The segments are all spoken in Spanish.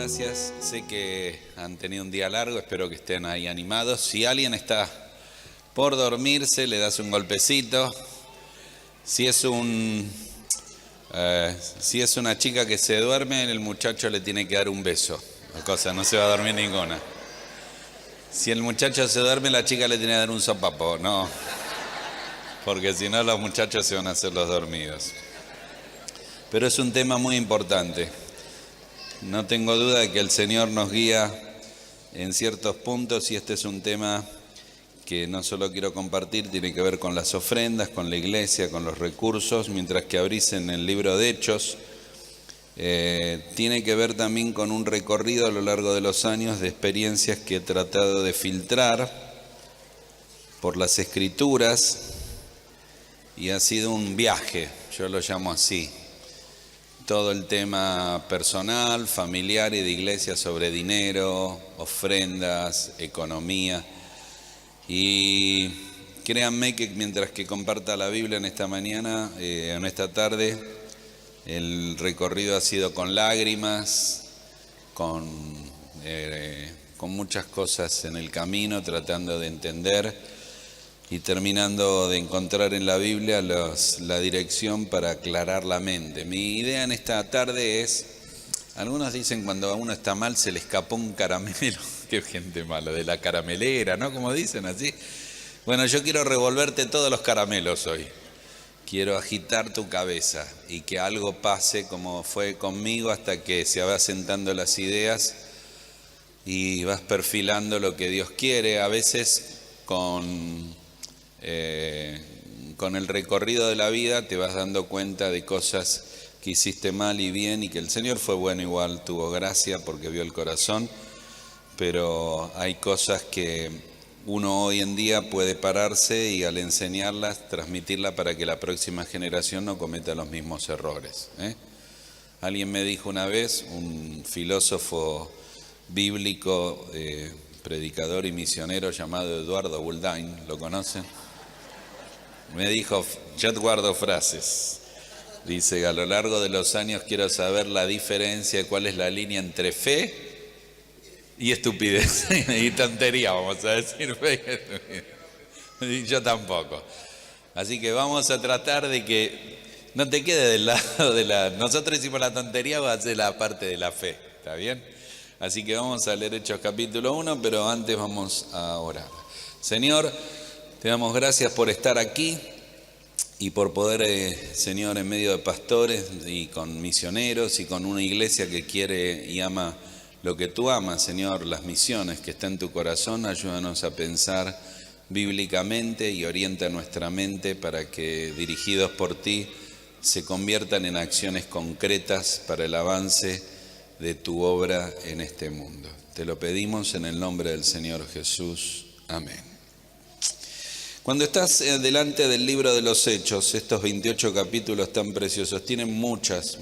gracias. Sé que han tenido un día largo, espero que estén ahí animados. Si alguien está por dormirse, le das un golpecito. Si es una chica que se duerme, el muchacho le tiene que dar un beso. No se va a dormir ninguna. Si el muchacho se duerme, la chica le tiene que dar un sopapo, no. Porque si no, los muchachos se van a hacer los dormidos. Pero es un tema muy importante. No tengo duda de que el Señor nos guía en ciertos puntos y este es un tema que no solo quiero compartir, tiene que ver con las ofrendas, con la iglesia, con los recursos, mientras que abrís en el libro de Hechos, tiene que ver también con un recorrido a lo largo de los años de experiencias que he tratado de filtrar por las Escrituras y ha sido un viaje, yo lo llamo así. Todo el tema personal, familiar y de iglesia sobre dinero, ofrendas, economía. Y créanme que mientras que comparta la Biblia en esta mañana, en esta tarde, el recorrido ha sido con lágrimas, con muchas cosas en el camino, tratando de entender y terminando de encontrar en la Biblia la dirección para aclarar la mente. Mi idea en esta tarde es, algunos dicen cuando a uno está mal se le escapó un caramelo, qué gente mala, de la caramelera, ¿no? Como dicen así. Bueno, yo quiero revolverte todos los caramelos hoy. Quiero agitar tu cabeza y que algo pase como fue conmigo hasta que se va sentando las ideas y vas perfilando lo que Dios quiere, a veces con el recorrido de la vida te vas dando cuenta de cosas que hiciste mal y bien y que el Señor fue bueno igual, tuvo gracia porque vio el corazón, pero hay cosas que uno hoy en día puede pararse y al enseñarlas, transmitirlas para que la próxima generación no cometa los mismos errores. Alguien me dijo una vez, un filósofo bíblico, predicador y misionero llamado Eduardo Bouldain, ¿lo conocen? Me dijo, yo guardo frases, dice, a lo largo de los años quiero saber la diferencia, cuál es la línea entre fe y estupidez, y tontería, vamos a decir, y yo tampoco. Así que vamos a tratar de que no te quede del lado nosotros hicimos la tontería, vas a hacer la parte de la fe, ¿está bien? Así que vamos a leer Hechos capítulo 1, pero antes vamos a orar. Señor, te damos gracias por estar aquí y por poder, Señor, en medio de pastores y con misioneros y con una iglesia que quiere y ama lo que tú amas, Señor, las misiones que está en tu corazón, ayúdanos a pensar bíblicamente y orienta nuestra mente para que, dirigidos por ti, se conviertan en acciones concretas para el avance de tu obra en este mundo. Te lo pedimos en el nombre del Señor Jesús. Amén. Cuando estás delante del libro de los Hechos, estos 28 capítulos tan preciosos, tienen muchas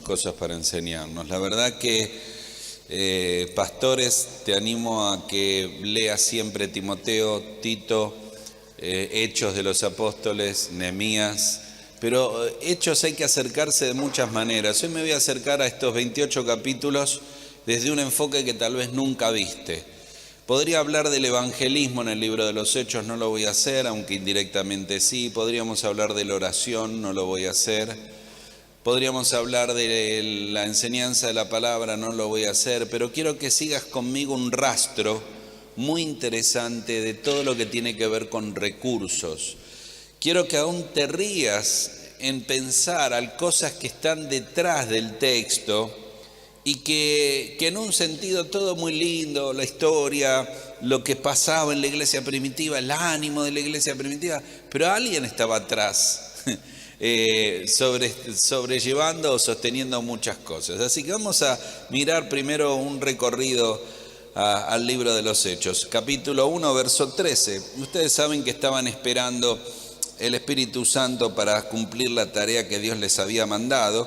cosas para enseñarnos. La verdad que, pastores, te animo a que leas siempre Timoteo, Tito, Hechos de los Apóstoles, Nehemías, pero Hechos hay que acercarse de muchas maneras. Hoy me voy a acercar a estos 28 capítulos desde un enfoque que tal vez nunca viste. Podría hablar del evangelismo en el libro de los Hechos, no lo voy a hacer, aunque indirectamente sí. Podríamos hablar de la oración, no lo voy a hacer. Podríamos hablar de la enseñanza de la palabra, no lo voy a hacer. Pero quiero que sigas conmigo un rastro muy interesante de todo lo que tiene que ver con recursos. Quiero que aún te rías en pensar en cosas que están detrás del texto y que en un sentido todo muy lindo, la historia, lo que pasaba en la iglesia primitiva, el ánimo de la iglesia primitiva, pero alguien estaba atrás sobrellevando o sosteniendo muchas cosas. Así que vamos a mirar primero un recorrido al libro de los Hechos, capítulo 1, verso 13. Ustedes saben que estaban esperando el Espíritu Santo para cumplir la tarea que Dios les había mandado.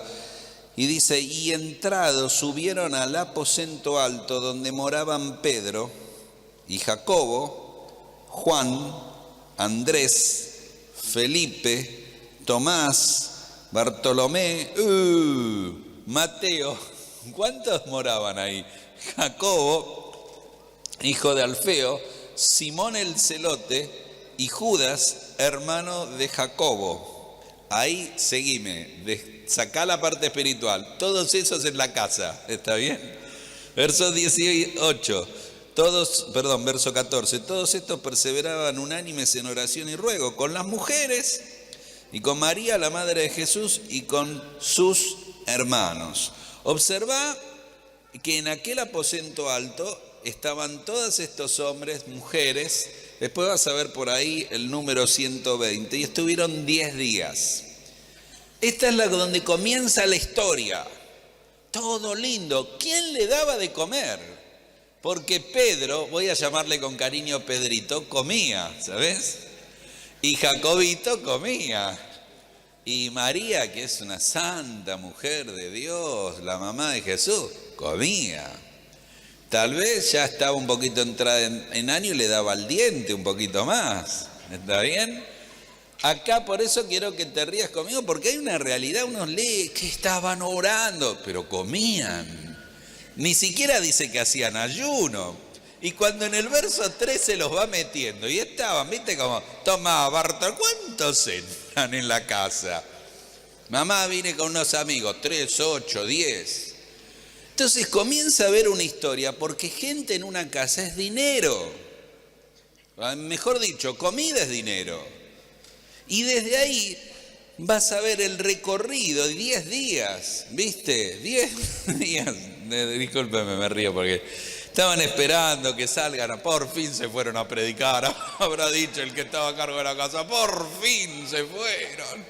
Y dice, y entrados subieron al aposento alto donde moraban Pedro y Jacobo, Juan, Andrés, Felipe, Tomás, Bartolomé, Mateo. ¿Cuántos moraban ahí? Jacobo, hijo de Alfeo, Simón el celote y Judas, hermano de Jacobo. Ahí seguime, sacá la parte espiritual. Todos esos en la casa, ¿está bien? Verso 18. Verso 14. Todos estos perseveraban unánimes en oración y ruego con las mujeres y con María, la madre de Jesús, y con sus hermanos. Observa que en aquel aposento alto estaban todos estos hombres, mujeres. Después vas a ver por ahí el número 120, y estuvieron 10 días. Esta es donde comienza la historia. Todo lindo. ¿Quién le daba de comer? Porque Pedro, voy a llamarle con cariño Pedrito, comía, ¿sabes? Y Jacobito comía. Y María, que es una santa mujer de Dios, la mamá de Jesús, comía. Tal vez ya estaba un poquito entrada en año y le daba al diente un poquito más. ¿Está bien? Acá por eso quiero que te rías conmigo, porque hay una realidad. Unos leen que estaban orando, pero comían. Ni siquiera dice que hacían ayuno. Y cuando en el verso 13 los va metiendo, y estaban, viste, como, toma, Bartol, ¿cuántos entran en la casa? Mamá, vine con unos amigos, 3, 8, 10. Entonces comienza a haber una historia, porque gente en una casa es dinero. Mejor dicho, comida es dinero. Y desde ahí vas a ver el recorrido de 10 días, ¿viste? 10 días. Discúlpeme, me río porque estaban esperando que salgan. Por fin se fueron a predicar. Habrá dicho el que estaba a cargo de la casa, por fin se fueron.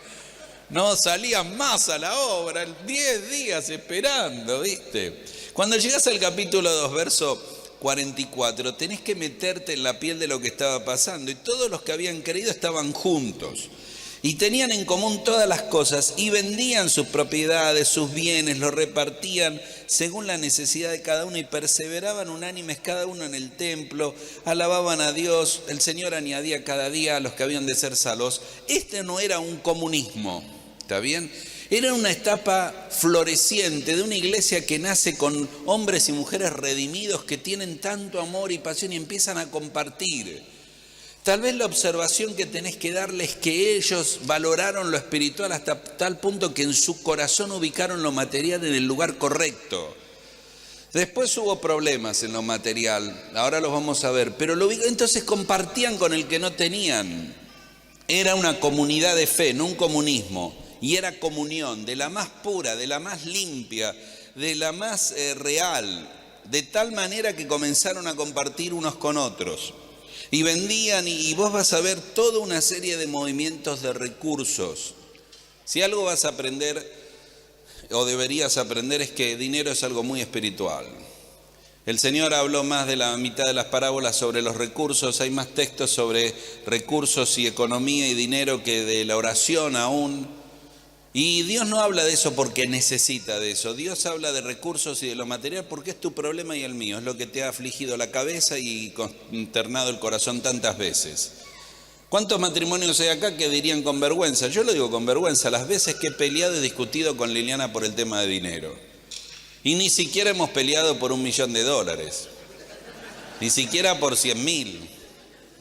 No salían más a la obra, 10 días esperando, ¿viste? Cuando llegas al capítulo 2, verso 44, tenés que meterte en la piel de lo que estaba pasando. Y todos los que habían creído estaban juntos. Y tenían en común todas las cosas y vendían sus propiedades, sus bienes, los repartían según la necesidad de cada uno y perseveraban unánimes cada uno en el templo, alababan a Dios, el Señor añadía cada día a los que habían de ser salvos. Este no era un comunismo, ¿está bien? Era una etapa floreciente de una iglesia que nace con hombres y mujeres redimidos que tienen tanto amor y pasión y empiezan a compartir. Tal vez la observación que tenés que darles es que ellos valoraron lo espiritual hasta tal punto que en su corazón ubicaron lo material en el lugar correcto. Después hubo problemas en lo material, ahora los vamos a ver, pero entonces compartían con el que no tenían. Era una comunidad de fe, no un comunismo, y era comunión de la más pura, de la más limpia, de la más real, de tal manera que comenzaron a compartir unos con otros. Y vendían, y vos vas a ver toda una serie de movimientos de recursos. Si algo vas a aprender, o deberías aprender, es que dinero es algo muy espiritual. El Señor habló más de la mitad de las parábolas sobre los recursos. Hay más textos sobre recursos y economía y dinero que de la oración aún. Y Dios no habla de eso porque necesita de eso. Dios habla de recursos y de lo material porque es tu problema y el mío. Es lo que te ha afligido la cabeza y consternado el corazón tantas veces. ¿Cuántos matrimonios hay acá que dirían con vergüenza? Yo lo digo con vergüenza, las veces que he peleado y discutido con Liliana por el tema de dinero. Y ni siquiera hemos peleado por $1.000.000. Ni siquiera por 100.000.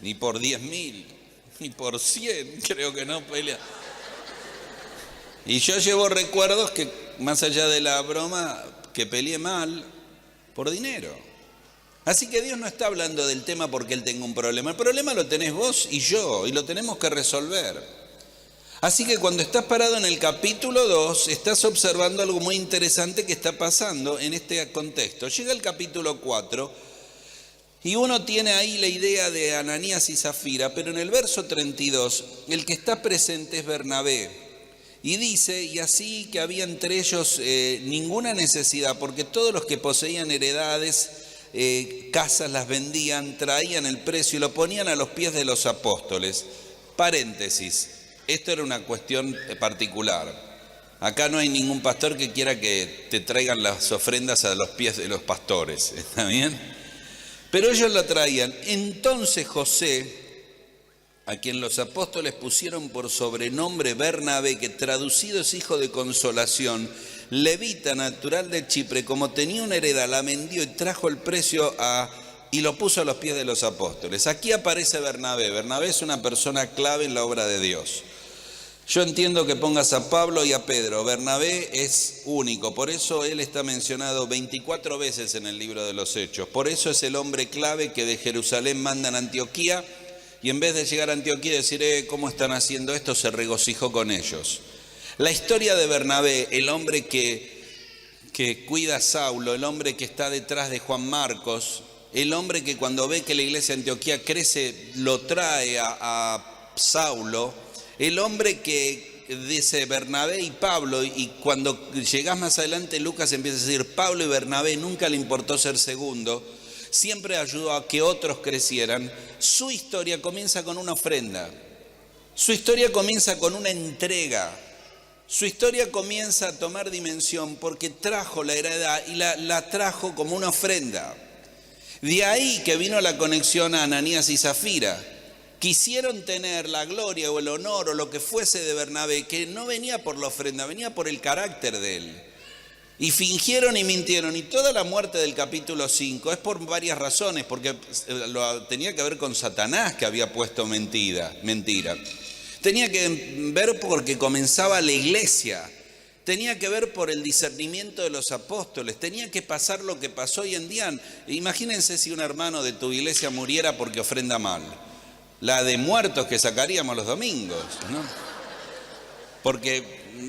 Ni por 10.000. Ni por 100. Creo que no pelea. Y yo llevo recuerdos que, más allá de la broma, que peleé mal por dinero. Así que Dios no está hablando del tema porque Él tenga un problema. El problema lo tenés vos y yo, y lo tenemos que resolver. Así que cuando estás parado en el capítulo 2, estás observando algo muy interesante que está pasando en este contexto. Llega el capítulo 4, y uno tiene ahí la idea de Ananías y Zafira, pero en el verso 32, el que está presente es Bernabé. Y dice, y así que había entre ellos ninguna necesidad, porque todos los que poseían heredades, casas las vendían, traían el precio y lo ponían a los pies de los apóstoles. Paréntesis, esto era una cuestión particular. Acá no hay ningún pastor que quiera que te traigan las ofrendas a los pies de los pastores, ¿está bien? Pero ellos la traían. Entonces José, a quien los apóstoles pusieron por sobrenombre Bernabé, que traducido es hijo de consolación, levita natural de Chipre, como tenía una heredad, la vendió y trajo el precio y lo puso a los pies de los apóstoles. Aquí aparece Bernabé. Bernabé es una persona clave en la obra de Dios. Yo entiendo que pongas a Pablo y a Pedro. Bernabé es único, por eso él está mencionado 24 veces en el libro de los Hechos. Por eso es el hombre clave que de Jerusalén mandan a Antioquía, y en vez de llegar a Antioquía y decir, ¿cómo están haciendo esto?, se regocijó con ellos. La historia de Bernabé, el hombre que cuida a Saulo, el hombre que está detrás de Juan Marcos, el hombre que cuando ve que la iglesia de Antioquía crece, lo trae a Saulo, el hombre que dice Bernabé y Pablo, y cuando llegás más adelante Lucas empieza a decir Pablo y Bernabé, nunca le importó ser segundo, siempre ayudó a que otros crecieran. Su historia comienza con una ofrenda, su historia comienza con una entrega, su historia comienza a tomar dimensión porque trajo la heredad y la trajo como una ofrenda. De ahí que vino la conexión a Ananías y Zafira. Quisieron tener la gloria o el honor o lo que fuese de Bernabé, que no venía por la ofrenda, venía por el carácter de él. Y fingieron y mintieron. Y toda la muerte del capítulo 5 es por varias razones, porque tenía que ver con Satanás, que había puesto mentira. Tenía que ver porque comenzaba la iglesia. Tenía que ver por el discernimiento de los apóstoles. Tenía que pasar lo que pasó hoy en día. Imagínense si un hermano de tu iglesia muriera porque ofrenda mal. La de muertos que sacaríamos los domingos, ¿no? Porque,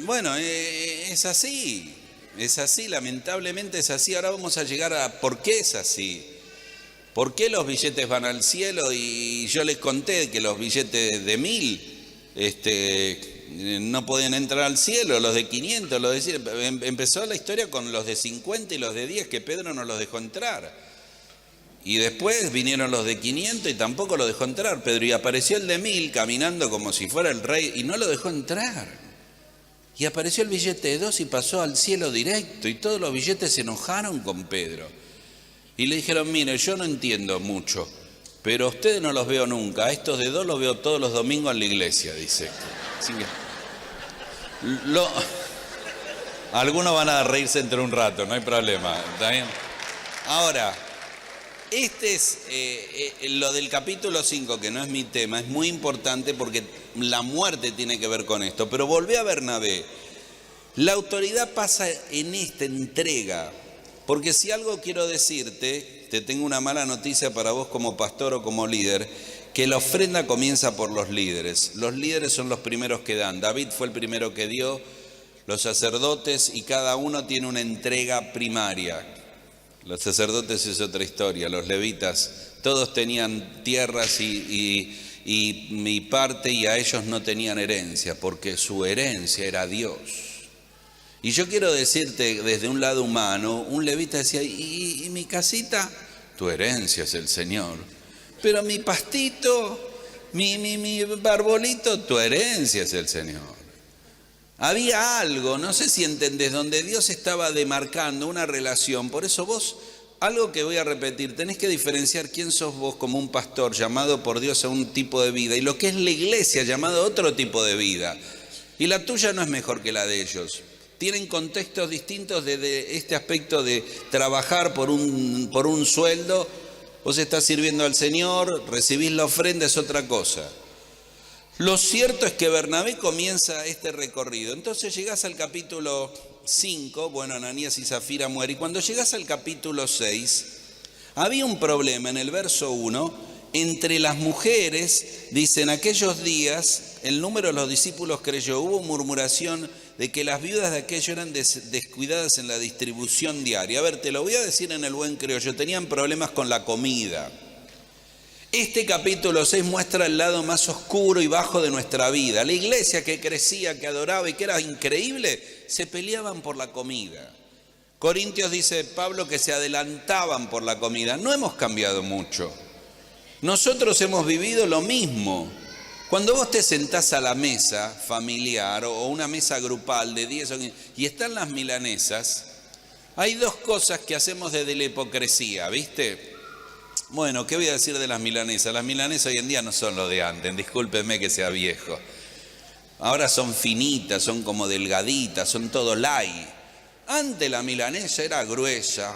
bueno, es así, lamentablemente es así. Ahora vamos a llegar a por qué es así. ¿Por qué los billetes van al cielo? Y yo les conté que los billetes de 1000 no podían entrar al cielo, los de 500, los de 100. Empezó la historia con los de 50 y los de 10, que Pedro no los dejó entrar. Y después vinieron los de 500 y tampoco lo dejó entrar Pedro. Y apareció el de 1000 caminando como si fuera el rey y no lo dejó entrar. Y apareció el billete de 2 y pasó al cielo directo. Y todos los billetes se enojaron con Pedro. Y le dijeron, mire, yo no entiendo mucho, pero a ustedes no los veo nunca. A estos de 2 los veo todos los domingos en la iglesia, dice. Así que, algunos van a reírse entre un rato, no hay problema. ¿Está bien? Ahora, este es lo del capítulo 5, que no es mi tema, es muy importante porque la muerte tiene que ver con esto. Pero volvé a Bernabé. La autoridad pasa en esta entrega, porque si algo quiero decirte, te tengo una mala noticia para vos como pastor o como líder, que la ofrenda comienza por los líderes. Los líderes son los primeros que dan. David fue el primero que dio, los sacerdotes, y cada uno tiene una entrega primaria. Los sacerdotes es otra historia, los levitas, todos tenían tierras y parte, y a ellos no tenían herencia, porque su herencia era Dios. Y yo quiero decirte desde un lado humano, un levita decía, ¿y mi casita? Tu herencia es el Señor. Pero mi pastito, mi barbolito, tu herencia es el Señor. Había algo, no sé si entendés, donde Dios estaba demarcando una relación. Por eso vos, algo que voy a repetir, tenés que diferenciar quién sos vos como un pastor llamado por Dios a un tipo de vida y lo que es la iglesia llamada a otro tipo de vida. Y la tuya no es mejor que la de ellos. Tienen contextos distintos de este aspecto de trabajar por un sueldo. Vos estás sirviendo al Señor, recibís la ofrenda, es otra cosa. Lo cierto es que Bernabé comienza este recorrido. Entonces llegás al capítulo 5, bueno, Ananías y Zafira mueren. Y cuando llegás al capítulo 6, había un problema en el verso 1 entre las mujeres. Dice, en aquellos días el número de los discípulos creyó. Hubo murmuración de que las viudas de aquello eran descuidadas en la distribución diaria. A ver, te lo voy a decir en el buen criollo. Tenían problemas con la comida. Este capítulo 6 muestra el lado más oscuro y bajo de nuestra vida. La iglesia que crecía, que adoraba y que era increíble, se peleaban por la comida. Corintios dice Pablo que se adelantaban por la comida. No hemos cambiado mucho. Nosotros hemos vivido lo mismo. Cuando vos te sentás a la mesa familiar o una mesa grupal de 10 o 15 y están las milanesas, hay dos cosas que hacemos desde la hipocresía, ¿viste? Bueno, ¿qué voy a decir de las milanesas? Las milanesas hoy en día no son lo de antes, discúlpeme que sea viejo. Ahora son finitas, son como delgaditas, son todo light. Antes la milanesa era gruesa,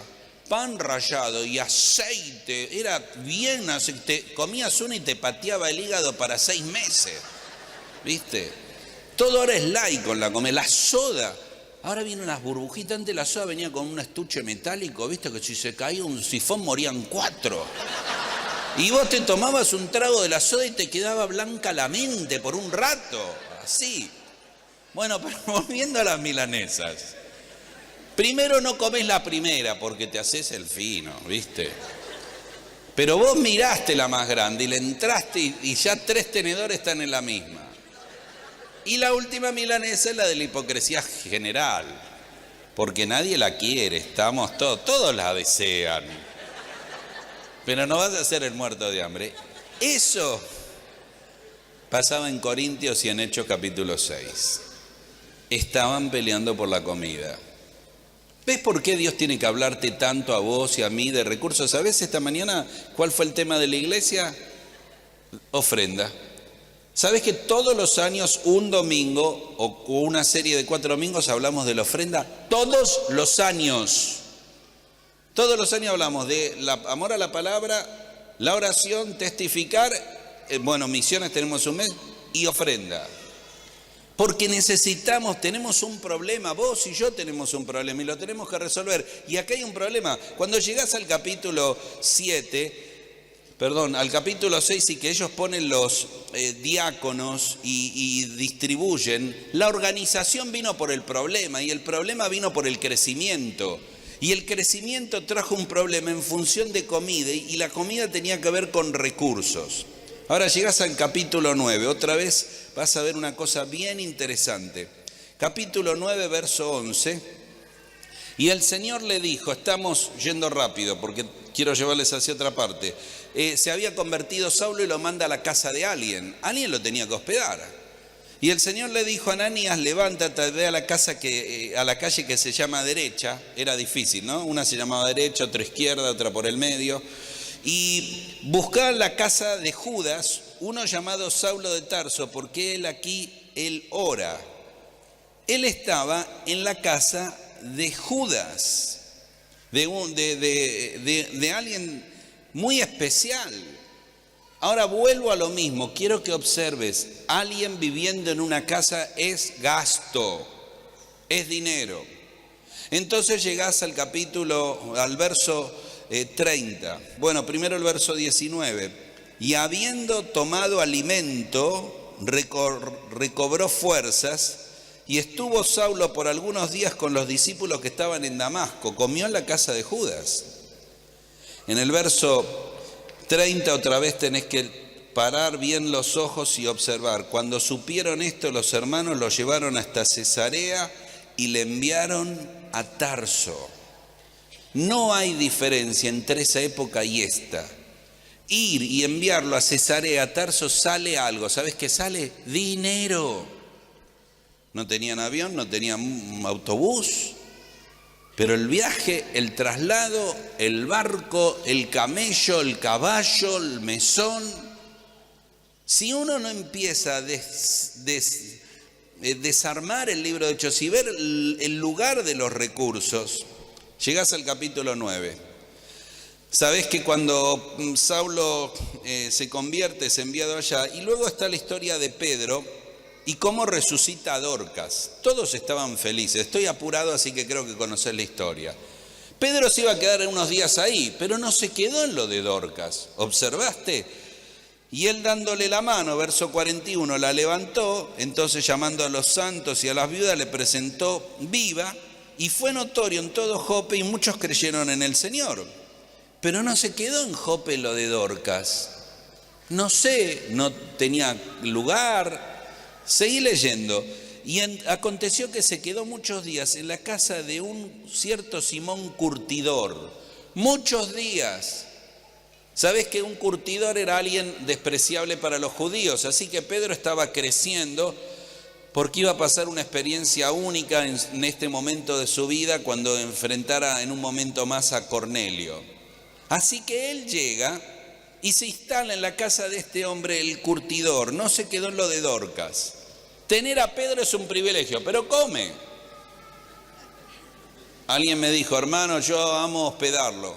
pan rallado y aceite, era bien aceite. Comías una y te pateaba el hígado para 6 meses, ¿viste? Todo ahora es light con la comida. La soda, ahora vienen las burbujitas. Antes la soda venía con un estuche metálico, ¿viste? Que si se caía un sifón morían 4. Y vos te tomabas un trago de la soda y te quedaba blanca la mente por un rato, así. Bueno, pero volviendo a las milanesas. Primero no comés la primera porque te haces el fino, ¿viste? Pero vos miraste la más grande y le entraste y ya 3 tenedores están en la misma. Y la última milanesa es la de la hipocresía general, porque nadie la quiere, estamos todos la desean. Pero no vas a ser el muerto de hambre. Eso pasaba en Corintios y en Hechos capítulo 6. Estaban peleando por la comida. ¿Ves por qué Dios tiene que hablarte tanto a vos y a mí de recursos? ¿Sabés esta mañana cuál fue el tema de la iglesia? Ofrenda. ¿Sabés que todos los años, un domingo o una serie de 4 domingos hablamos de la ofrenda? Todos los años. Todos los años hablamos de amor a la palabra, la oración, testificar, misiones tenemos un mes, y ofrenda. Porque tenemos un problema, vos y yo tenemos un problema y lo tenemos que resolver. Y acá hay un problema. Cuando llegás al capítulo 6 y que ellos ponen los diáconos y distribuyen, la organización vino por el problema y el problema vino por el crecimiento. Y el crecimiento trajo un problema en función de comida y la comida tenía que ver con recursos. Ahora llegás al capítulo 9, otra vez vas a ver una cosa bien interesante. Capítulo 9, verso 11. Y el Señor le dijo, estamos yendo rápido porque quiero llevarles hacia otra parte. Se había convertido Saulo y lo manda a la casa de alguien. Alguien lo tenía que hospedar. Y el Señor le dijo a Ananías, levántate, ve a la calle que se llama derecha. Era difícil, ¿no? Una se llamaba derecha, otra izquierda, otra por el medio. Y buscá la casa de Judas, uno llamado Saulo de Tarso, porque él ora. Él estaba en la casa de Judas, de alguien muy especial. Ahora vuelvo a lo mismo, quiero que observes, alguien viviendo en una casa es gasto, es dinero. Entonces llegás al verso 30. Bueno, primero el verso 19. Y habiendo tomado alimento, recobró fuerzas y estuvo Saulo por algunos días con los discípulos que estaban en Damasco. Comió en la casa de Judas. En el verso 30 otra vez tenés que parar bien los ojos y observar. Cuando supieron esto, los hermanos lo llevaron hasta Cesarea y le enviaron a Tarso. No hay diferencia entre esa época y esta. Ir y enviarlo a Cesarea, a Tarso, sale algo. ¿Sabes qué sale? Dinero. No tenían avión, no tenían autobús. Pero el viaje, el traslado, el barco, el camello, el caballo, el mesón. Si uno no empieza a desarmar el libro de Hechos y ver el lugar de los recursos, llegás al capítulo 9. Sabés que cuando Saulo se convierte, es enviado allá, y luego está la historia de Pedro y cómo resucita a Dorcas. Todos estaban felices. Estoy apurado, así que creo que conocés la historia. Pedro se iba a quedar unos días ahí, pero no se quedó en lo de Dorcas. ¿Observaste? Y él dándole la mano, verso 41, la levantó, entonces llamando a los santos y a las viudas le presentó viva, y fue notorio en todo Jope y muchos creyeron en el Señor. Pero no se quedó en Jope lo de Dorcas. No sé, no tenía lugar. Seguí leyendo. Y aconteció que se quedó muchos días en la casa de un cierto Simón curtidor. Muchos días. ¿Sabés que un curtidor era alguien despreciable para los judíos? Así que Pedro estaba creciendo porque iba a pasar una experiencia única en este momento de su vida cuando enfrentara en un momento más a Cornelio. Así que él llega y se instala en la casa de este hombre, el curtidor. No se quedó en lo de Dorcas. Tener a Pedro es un privilegio, pero come. Alguien me dijo, hermano, yo amo hospedarlo.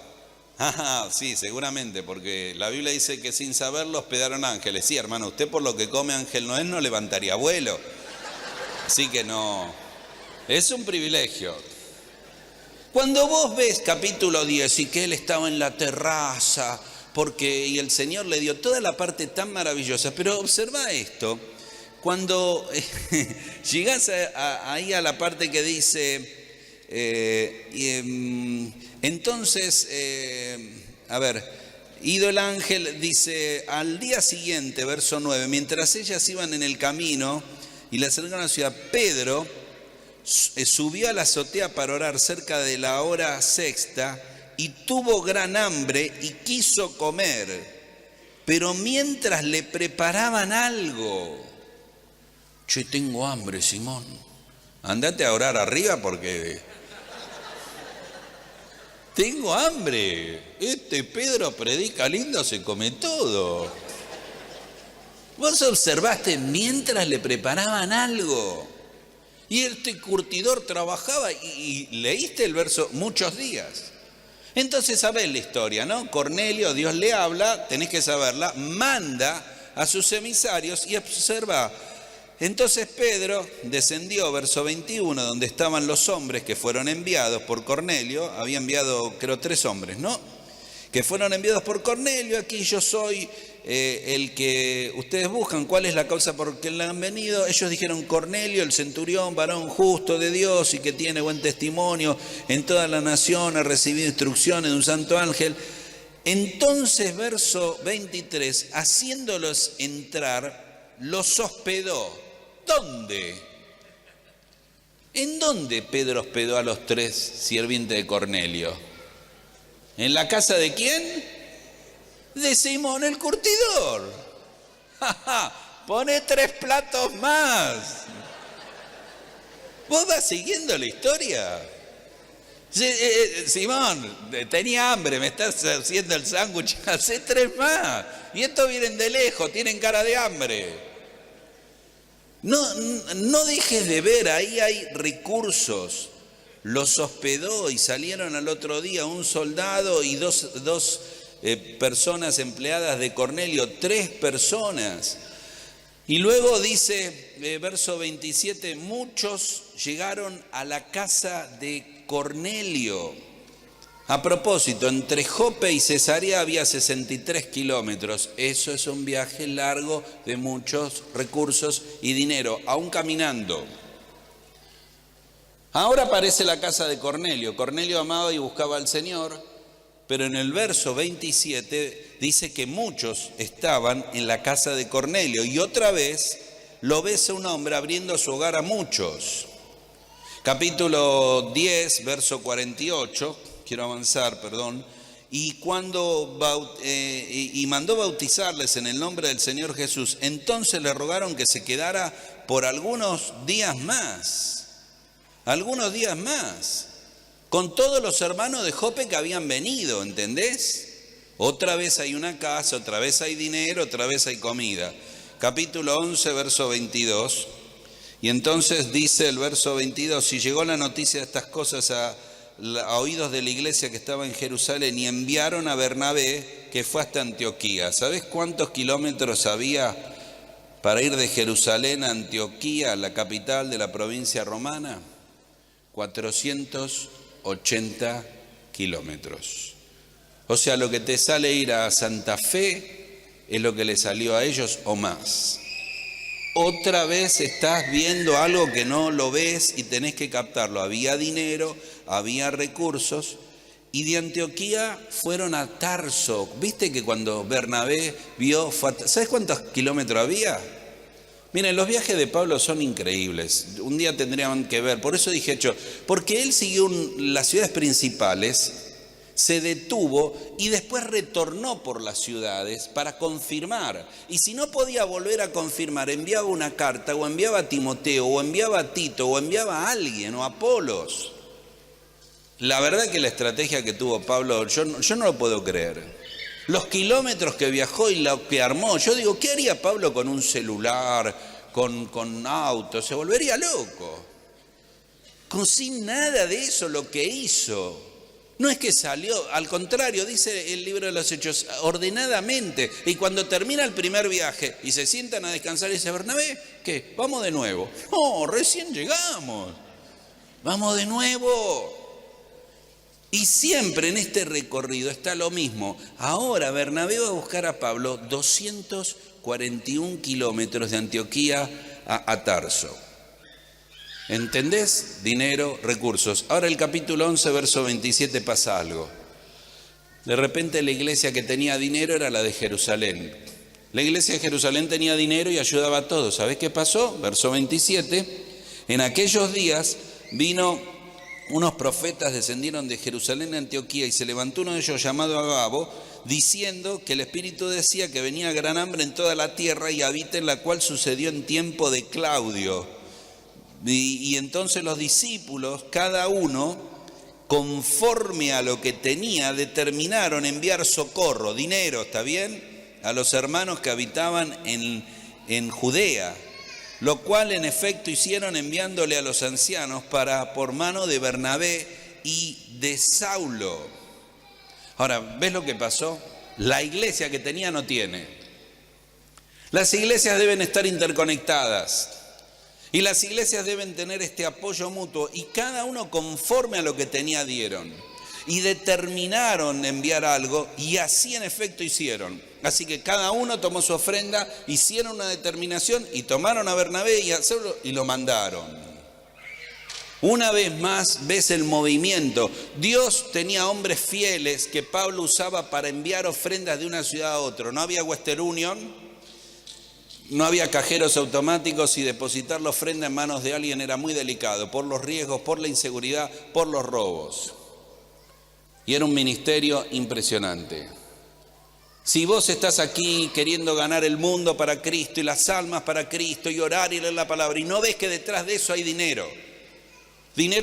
Sí, seguramente, porque la Biblia dice que sin saberlo hospedaron ángeles. Sí, hermano, usted por lo que come ángel no es, no levantaría vuelo. Así que no, es un privilegio. Cuando vos ves capítulo 10 y que él estaba en la terraza, y el Señor le dio toda la parte tan maravillosa, pero observa esto, cuando llegás ahí a la parte que dice, ido el ángel, dice, al día siguiente, verso 9, mientras ellas iban en el camino y le acercaron a la ciudad, Pedro subió a la azotea para orar cerca de la hora sexta y tuvo gran hambre y quiso comer, pero mientras le preparaban algo, che, tengo hambre, Simón, andate a orar arriba porque tengo hambre. Este Pedro predica lindo, se come todo. Vos observaste mientras le preparaban algo. Y este curtidor trabajaba y leíste el verso muchos días. Entonces sabés la historia, ¿no? Cornelio, Dios le habla, tenés que saberla, manda a sus emisarios y observa. Entonces Pedro descendió, verso 21, donde estaban los hombres que fueron enviados por Cornelio. Había enviado, creo, 3 hombres, ¿no? Que fueron enviados por Cornelio. Aquí yo soy el que ustedes buscan. ¿Cuál es la causa por qué le han venido? Ellos dijeron, Cornelio, el centurión, varón justo de Dios y que tiene buen testimonio en toda la nación, ha recibido instrucciones de un santo ángel. Entonces, verso 23, haciéndolos entrar, los hospedó. ¿Dónde? ¿En dónde Pedro hospedó a los 3 sirvientes de Cornelio? ¿En la casa de quién? De Simón el curtidor. Pone 3 platos más. ¿Vos vas siguiendo la historia? Simón, tenía hambre, me estás haciendo el sándwich, hacé 3 más. Y estos vienen de lejos, tienen cara de hambre. No dejes de ver, ahí hay recursos. Los hospedó y salieron al otro día un soldado y dos personas empleadas de Cornelio, 3 personas. Y luego dice, verso 27, muchos llegaron a la casa de Cornelio. A propósito, entre Jope y Cesarea había 63 kilómetros. Eso es un viaje largo de muchos recursos y dinero, aún caminando. Ahora aparece la casa de Cornelio. Cornelio amaba y buscaba al Señor, pero en el verso 27 dice que muchos estaban en la casa de Cornelio. Y otra vez lo ves a un hombre abriendo su hogar a muchos. Capítulo 10, verso 48, quiero avanzar, perdón. Y mandó bautizarles en el nombre del Señor Jesús. Entonces le rogaron que se quedara por algunos días más. Algunos días más, con todos los hermanos de Jope que habían venido, ¿entendés? Otra vez hay una casa, otra vez hay dinero, otra vez hay comida. Capítulo 11, verso 22. Y entonces dice el verso 22, si llegó la noticia de estas cosas a oídos de la iglesia que estaba en Jerusalén y enviaron a Bernabé, que fue hasta Antioquía. ¿Sabés cuántos kilómetros había para ir de Jerusalén a Antioquía, la capital de la provincia romana? 480 kilómetros. O sea, lo que te sale ir a Santa Fe es lo que le salió a ellos o más. Otra vez estás viendo algo que no lo ves y tenés que captarlo. Había dinero, había recursos, y de Antioquía fueron a Tarso. ¿Viste que cuando Bernabé vio, ¿sabes cuántos kilómetros había? Miren, los viajes de Pablo son increíbles. Un día tendrían que ver, por eso dije porque él siguió las ciudades principales, se detuvo y después retornó por las ciudades para confirmar. Y si no podía volver a confirmar, enviaba una carta, o enviaba a Timoteo, o enviaba a Tito, o enviaba a alguien, o a Apolos. La verdad que la estrategia que tuvo Pablo, yo no lo puedo creer. Los kilómetros que viajó y lo que armó, yo digo, ¿qué haría Pablo con un celular, con auto? Se volvería loco. Sin nada de eso lo que hizo. No es que salió, al contrario, dice el libro de los Hechos, ordenadamente. Y cuando termina el primer viaje y se sientan a descansar, dice, Bernabé, ¿qué? ¿Vamos de nuevo? No, recién llegamos. Vamos de nuevo. Y siempre en este recorrido está lo mismo. Ahora Bernabé va a buscar a Pablo 241 kilómetros de Antioquía a Tarso. ¿Entendés? Dinero, recursos. Ahora el capítulo 11, verso 27 pasa algo. De repente la iglesia que tenía dinero era la de Jerusalén. La iglesia de Jerusalén tenía dinero y ayudaba a todos. ¿Sabés qué pasó? Verso 27. En aquellos días unos profetas descendieron de Jerusalén a Antioquía y se levantó uno de ellos llamado Agabo, diciendo que el Espíritu decía que venía gran hambre en toda la tierra y habita en la cual sucedió en tiempo de Claudio. Y entonces los discípulos, cada uno, conforme a lo que tenía, determinaron enviar socorro, dinero, ¿está bien?, a los hermanos que habitaban en Judea, lo cual en efecto hicieron enviándole a los ancianos por mano de Bernabé y de Saulo. Ahora, ¿ves lo que pasó? La iglesia que tenía no tiene. Las iglesias deben estar interconectadas. Y las iglesias deben tener este apoyo mutuo y cada uno conforme a lo que tenía dieron. Y determinaron enviar algo y así en efecto hicieron. Así que cada uno tomó su ofrenda, hicieron una determinación y tomaron a Bernabé y a Saulo y lo mandaron. Una vez más ves el movimiento. Dios tenía hombres fieles que Pablo usaba para enviar ofrendas de una ciudad a otra. No había Western Union. No había cajeros automáticos y depositar la ofrenda en manos de alguien era muy delicado por los riesgos, por la inseguridad, por los robos. Y era un ministerio impresionante. Si vos estás aquí queriendo ganar el mundo para Cristo y las almas para Cristo y orar y leer la palabra y no ves que detrás de eso hay dinero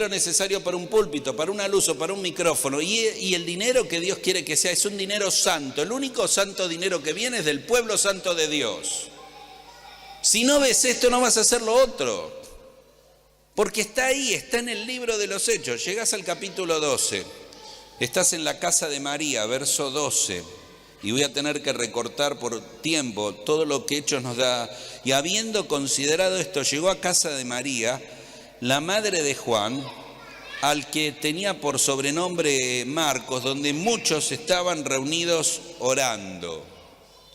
necesario para un púlpito, para una luz o para un micrófono y el dinero que Dios quiere que sea es un dinero santo, el único santo dinero que viene es del pueblo santo de Dios. Si no ves esto, no vas a hacer lo otro. Porque está ahí, está en el libro de los Hechos. Llegás al capítulo 12. Estás en la casa de María, verso 12. Y voy a tener que recortar por tiempo todo lo que Hechos nos da. Y habiendo considerado esto, llegó a casa de María, la madre de Juan, al que tenía por sobrenombre Marcos, donde muchos estaban reunidos orando.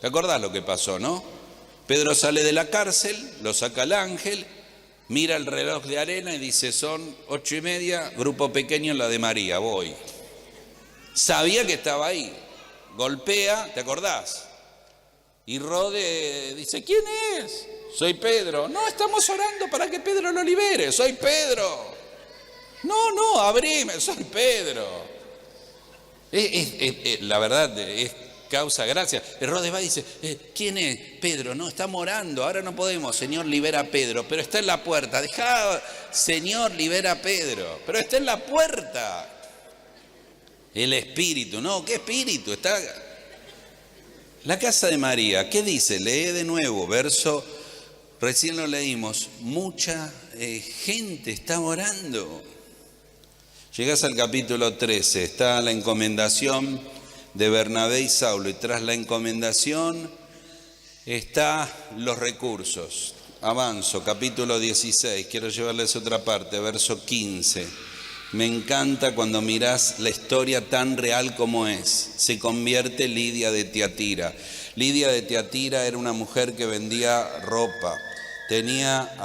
¿Te acordás lo que pasó, no? Pedro sale de la cárcel, lo saca el ángel, mira el reloj de arena y dice, son 8:30, grupo pequeño en la de María, voy. Sabía que estaba ahí, golpea, ¿te acordás? Y Rode dice, ¿quién es? Soy Pedro. No, estamos orando para que Pedro lo libere, soy Pedro. No, abrime, soy Pedro. La verdad es causa gracia. Herodes va y dice, ¿quién es? Pedro. No, estamos orando, ahora no podemos. Señor, libera a Pedro, pero está en la puerta. Dejá, Señor, libera a Pedro, pero está en la puerta. El espíritu, no, ¿qué espíritu? Está la casa de María. ¿Qué dice? Lee de nuevo, recién lo leímos. Mucha gente está orando. Llegás al capítulo 13, está la encomendación de Bernabé y Saulo, y tras la encomendación está los recursos. Avanzo, capítulo 16, quiero llevarles otra parte, verso 15. Me encanta cuando mirás la historia tan real como es. Se convierte Lidia de Tiatira. Lidia de Tiatira era una mujer que vendía ropa. Tenía,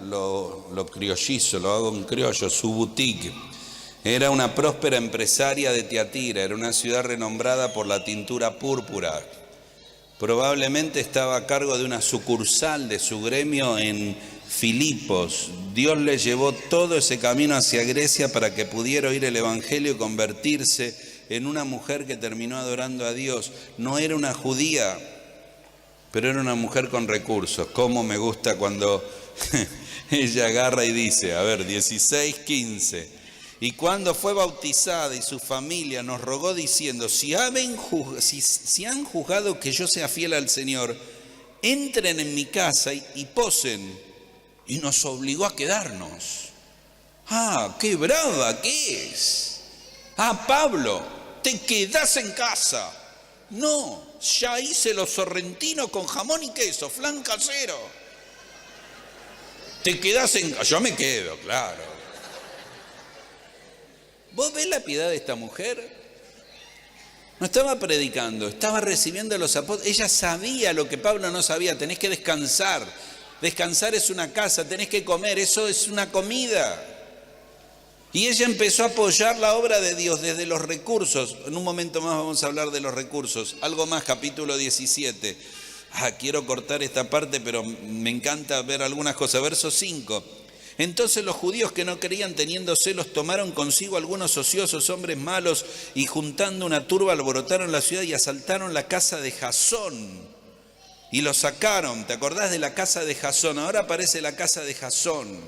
lo criollizo, lo hago en criollo, su boutique. Era una próspera empresaria de Tiatira, era una ciudad renombrada por la tintura púrpura. Probablemente estaba a cargo de una sucursal de su gremio en Filipos. Dios le llevó todo ese camino hacia Grecia para que pudiera oír el Evangelio y convertirse en una mujer que terminó adorando a Dios. No era una judía, pero era una mujer con recursos. Cómo me gusta cuando ella agarra y dice, 16:15. Y cuando fue bautizada y su familia nos rogó diciendo, si han juzgado que yo sea fiel al Señor, entren en mi casa y posen. Y nos obligó a quedarnos. ¡Ah, qué brava que es! ¡Ah, Pablo, te quedás en casa! No, ya hice los sorrentinos con jamón y queso, flan casero. Te quedás en casa. Yo me quedo, claro. ¿Vos ves la piedad de esta mujer? No estaba predicando, estaba recibiendo a los apóstoles. Ella sabía lo que Pablo no sabía, tenés que descansar. Descansar es una casa, tenés que comer, eso es una comida. Y ella empezó a apoyar la obra de Dios desde los recursos. En un momento más vamos a hablar de los recursos. Algo más, capítulo 17. Quiero cortar esta parte, pero me encanta ver algunas cosas. Verso 5. Entonces los judíos que no creían, teniendo celos, tomaron consigo algunos ociosos hombres malos y juntando una turba alborotaron la ciudad y asaltaron la casa de Jasón. Y lo sacaron. ¿Te acordás de la casa de Jasón? Ahora aparece la casa de Jasón.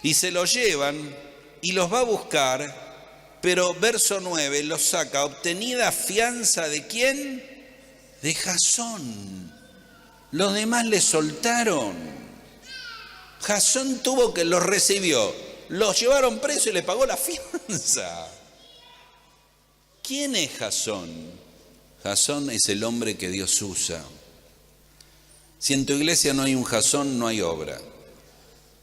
Y se lo llevan y los va a buscar, pero verso 9, los saca. ¿Obtenida fianza de quién? De Jasón. Los demás le soltaron. Jasón los recibió, los llevaron presos y le pagó la fianza. ¿Quién es Jasón? Jasón es el hombre que Dios usa. Si en tu iglesia no hay un Jasón, no hay obra.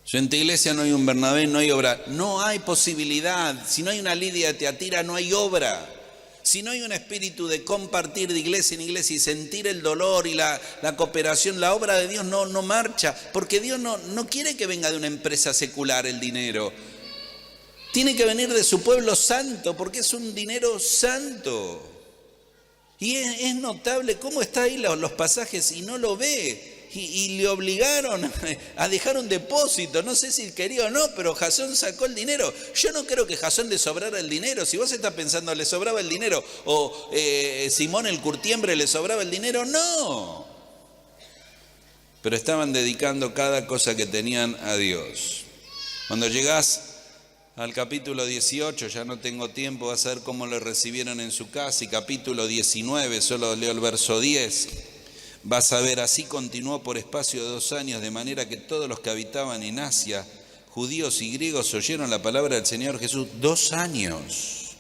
Si en tu iglesia no hay un Bernabé, no hay obra. No hay posibilidad. Si no hay una Lidia de Teatira, no hay obra. Si no hay un espíritu de compartir de iglesia en iglesia y sentir el dolor y la cooperación, la obra de Dios no marcha. Porque Dios no quiere que venga de una empresa secular el dinero. Tiene que venir de su pueblo santo, porque es un dinero santo. Y es notable cómo está ahí los pasajes y no lo ve. Y le obligaron a dejar un depósito, no sé si quería o no, pero Jasón sacó el dinero. Yo no creo que Jasón le sobrara el dinero. Si vos estás pensando, le sobraba el dinero, o Simón el curtiembre le sobraba el dinero, no. Pero estaban dedicando cada cosa que tenían a Dios. Cuando llegás al capítulo 18, ya no tengo tiempo, vas a ver cómo le recibieron en su casa, y capítulo 19, solo leo el verso 10. Vas a ver, así continuó por espacio de 2 años, de manera que todos los que habitaban en Asia, judíos y griegos, oyeron la palabra del Señor Jesús. 2 años,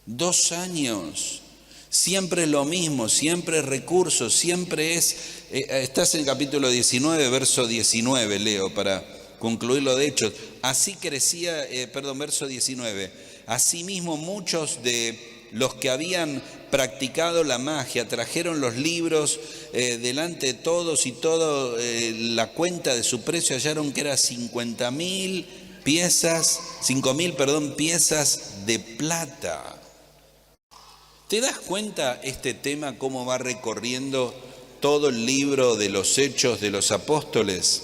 2 años, siempre es lo mismo, siempre es recursos, siempre es, estás en el capítulo 19, verso 19, leo para concluirlo de Hechos. Así crecía, verso 19, asimismo muchos de los que habían practicado la magia trajeron los libros delante de todos, y toda la cuenta de su precio hallaron que era 5.000 piezas de plata. ¿Te das cuenta este tema cómo va recorriendo todo el libro de los Hechos de los Apóstoles?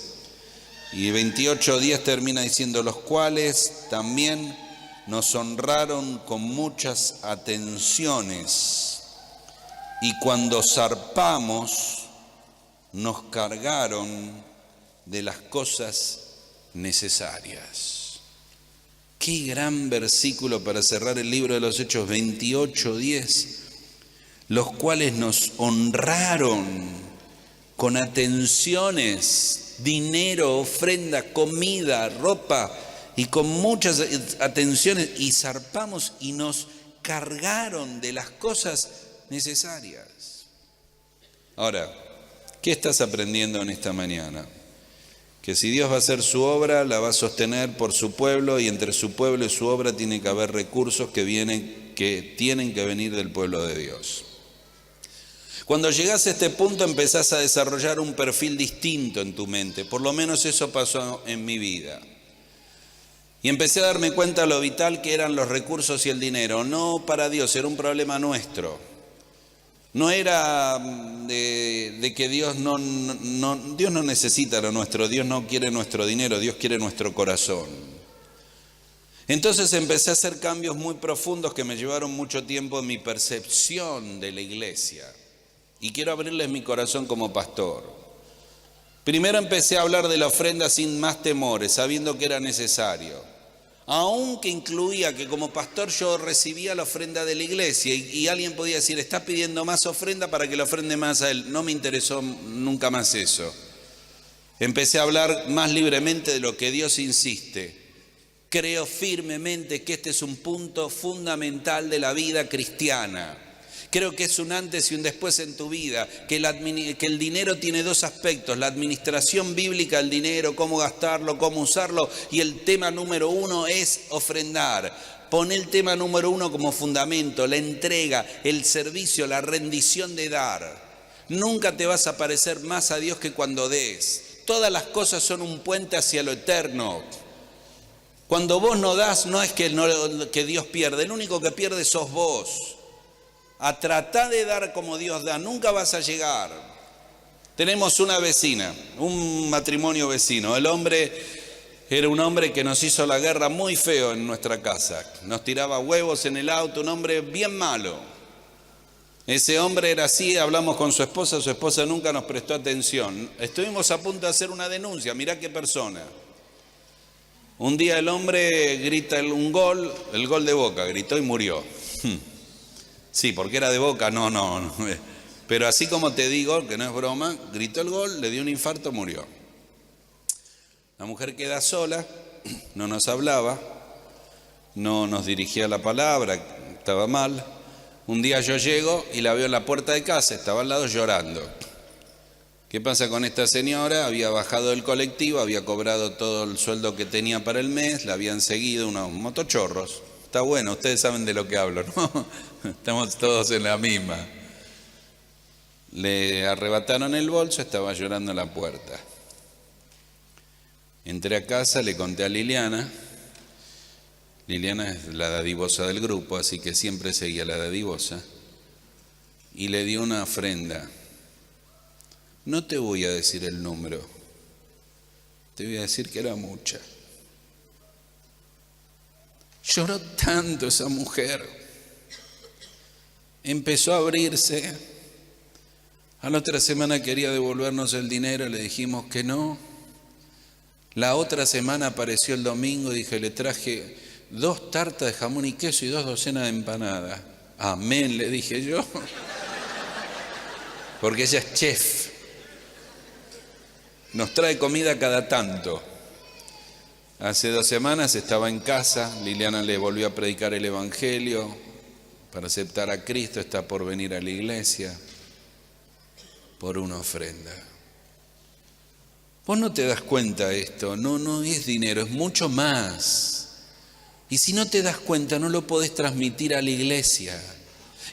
Y 28:10 termina diciendo, los cuales también nos honraron con muchas atenciones, y cuando zarpamos nos cargaron de las cosas necesarias. Qué gran versículo para cerrar el libro de los Hechos, 28:10. Los cuales nos honraron con atenciones, dinero, ofrenda, comida, ropa, y con muchas atenciones, y zarpamos y nos cargaron de las cosas necesarias. Ahora, ¿qué estás aprendiendo en esta mañana? Que si Dios va a hacer su obra, la va a sostener por su pueblo, y entre su pueblo y su obra tiene que haber recursos que tienen que venir del pueblo de Dios. Cuando llegás a este punto empezás a desarrollar un perfil distinto en tu mente. Por lo menos eso pasó en mi vida. Y empecé a darme cuenta lo vital que eran los recursos y el dinero. No para Dios, era un problema nuestro. No era de que Dios Dios no necesita lo nuestro, Dios no quiere nuestro dinero, Dios quiere nuestro corazón. Entonces empecé a hacer cambios muy profundos que me llevaron mucho tiempo en mi percepción de la iglesia. Y quiero abrirles mi corazón como pastor. Primero empecé a hablar de la ofrenda sin más temores, sabiendo que era necesario. Aunque incluía que como pastor yo recibía la ofrenda de la iglesia y alguien podía decir, está pidiendo más ofrenda para que le ofrende más a él. No me interesó nunca más eso. Empecé a hablar más libremente de lo que Dios insiste. Creo firmemente que este es un punto fundamental de la vida cristiana. Creo que es un antes y un después en tu vida, que el dinero tiene dos aspectos, la administración bíblica del dinero, cómo gastarlo, cómo usarlo, y el tema número uno es ofrendar. Pon el tema número uno como fundamento, la entrega, el servicio, la rendición de dar. Nunca te vas a parecer más a Dios que cuando des. Todas las cosas son un puente hacia lo eterno. Cuando vos no das, no es que Dios pierde, el único que pierde sos vos. A tratar de dar como Dios da, nunca vas a llegar. Tenemos una vecina, un matrimonio vecino. El hombre era un hombre que nos hizo la guerra muy feo en nuestra casa. Nos tiraba huevos en el auto, un hombre bien malo. Ese hombre era así, hablamos con su esposa nunca nos prestó atención. Estuvimos a punto de hacer una denuncia, mirá qué persona. Un día el hombre grita el gol de Boca, gritó y murió. Sí, porque era de Boca, no. Pero así como te digo, que no es broma, gritó el gol, le dio un infarto, murió. La mujer queda sola, no nos hablaba, no nos dirigía la palabra, estaba mal. Un día yo llego y la veo en la puerta de casa, estaba al lado llorando. ¿Qué pasa con esta señora? Había bajado del colectivo, había cobrado todo el sueldo que tenía para el mes, la habían seguido unos motochorros. Está bueno, ustedes saben de lo que hablo, ¿no? Estamos todos en la misma. Le arrebataron el bolso, estaba llorando en la puerta. Entré a casa, le conté a Liliana. Liliana es la dadivosa del grupo, así que siempre seguía la dadivosa. Y le di una ofrenda. No te voy a decir el número, te voy a decir que era mucha. Lloró tanto esa mujer. Empezó a abrirse. A la otra semana quería devolvernos el dinero, le dijimos que no. La otra semana apareció el domingo y dije, le traje 2 tartas de jamón y queso y 2 docenas de empanadas. Amén, le dije yo. Porque ella es chef. Nos trae comida cada tanto. Hace 2 semanas estaba en casa, Liliana le volvió a predicar el Evangelio para aceptar a Cristo, está por venir a la iglesia por una ofrenda. Vos no te das cuenta de esto, no es dinero, es mucho más. Y si no te das cuenta, no lo podés transmitir a la iglesia.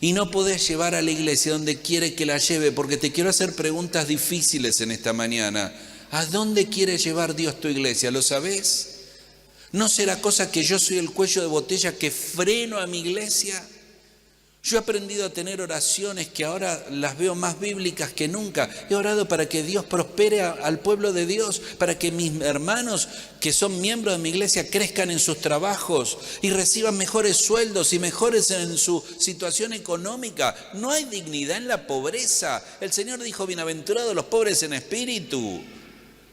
Y no podés llevar a la iglesia donde quiere que la lleve, porque te quiero hacer preguntas difíciles en esta mañana. ¿A dónde quiere llevar Dios tu iglesia? ¿Lo sabés? ¿No será cosa que yo soy el cuello de botella que freno a mi iglesia? Yo he aprendido a tener oraciones que ahora las veo más bíblicas que nunca. He orado para que Dios prospere al pueblo de Dios, para que mis hermanos que son miembros de mi iglesia crezcan en sus trabajos y reciban mejores sueldos y mejores en su situación económica. No hay dignidad en la pobreza. El Señor dijo, bienaventurados los pobres en espíritu.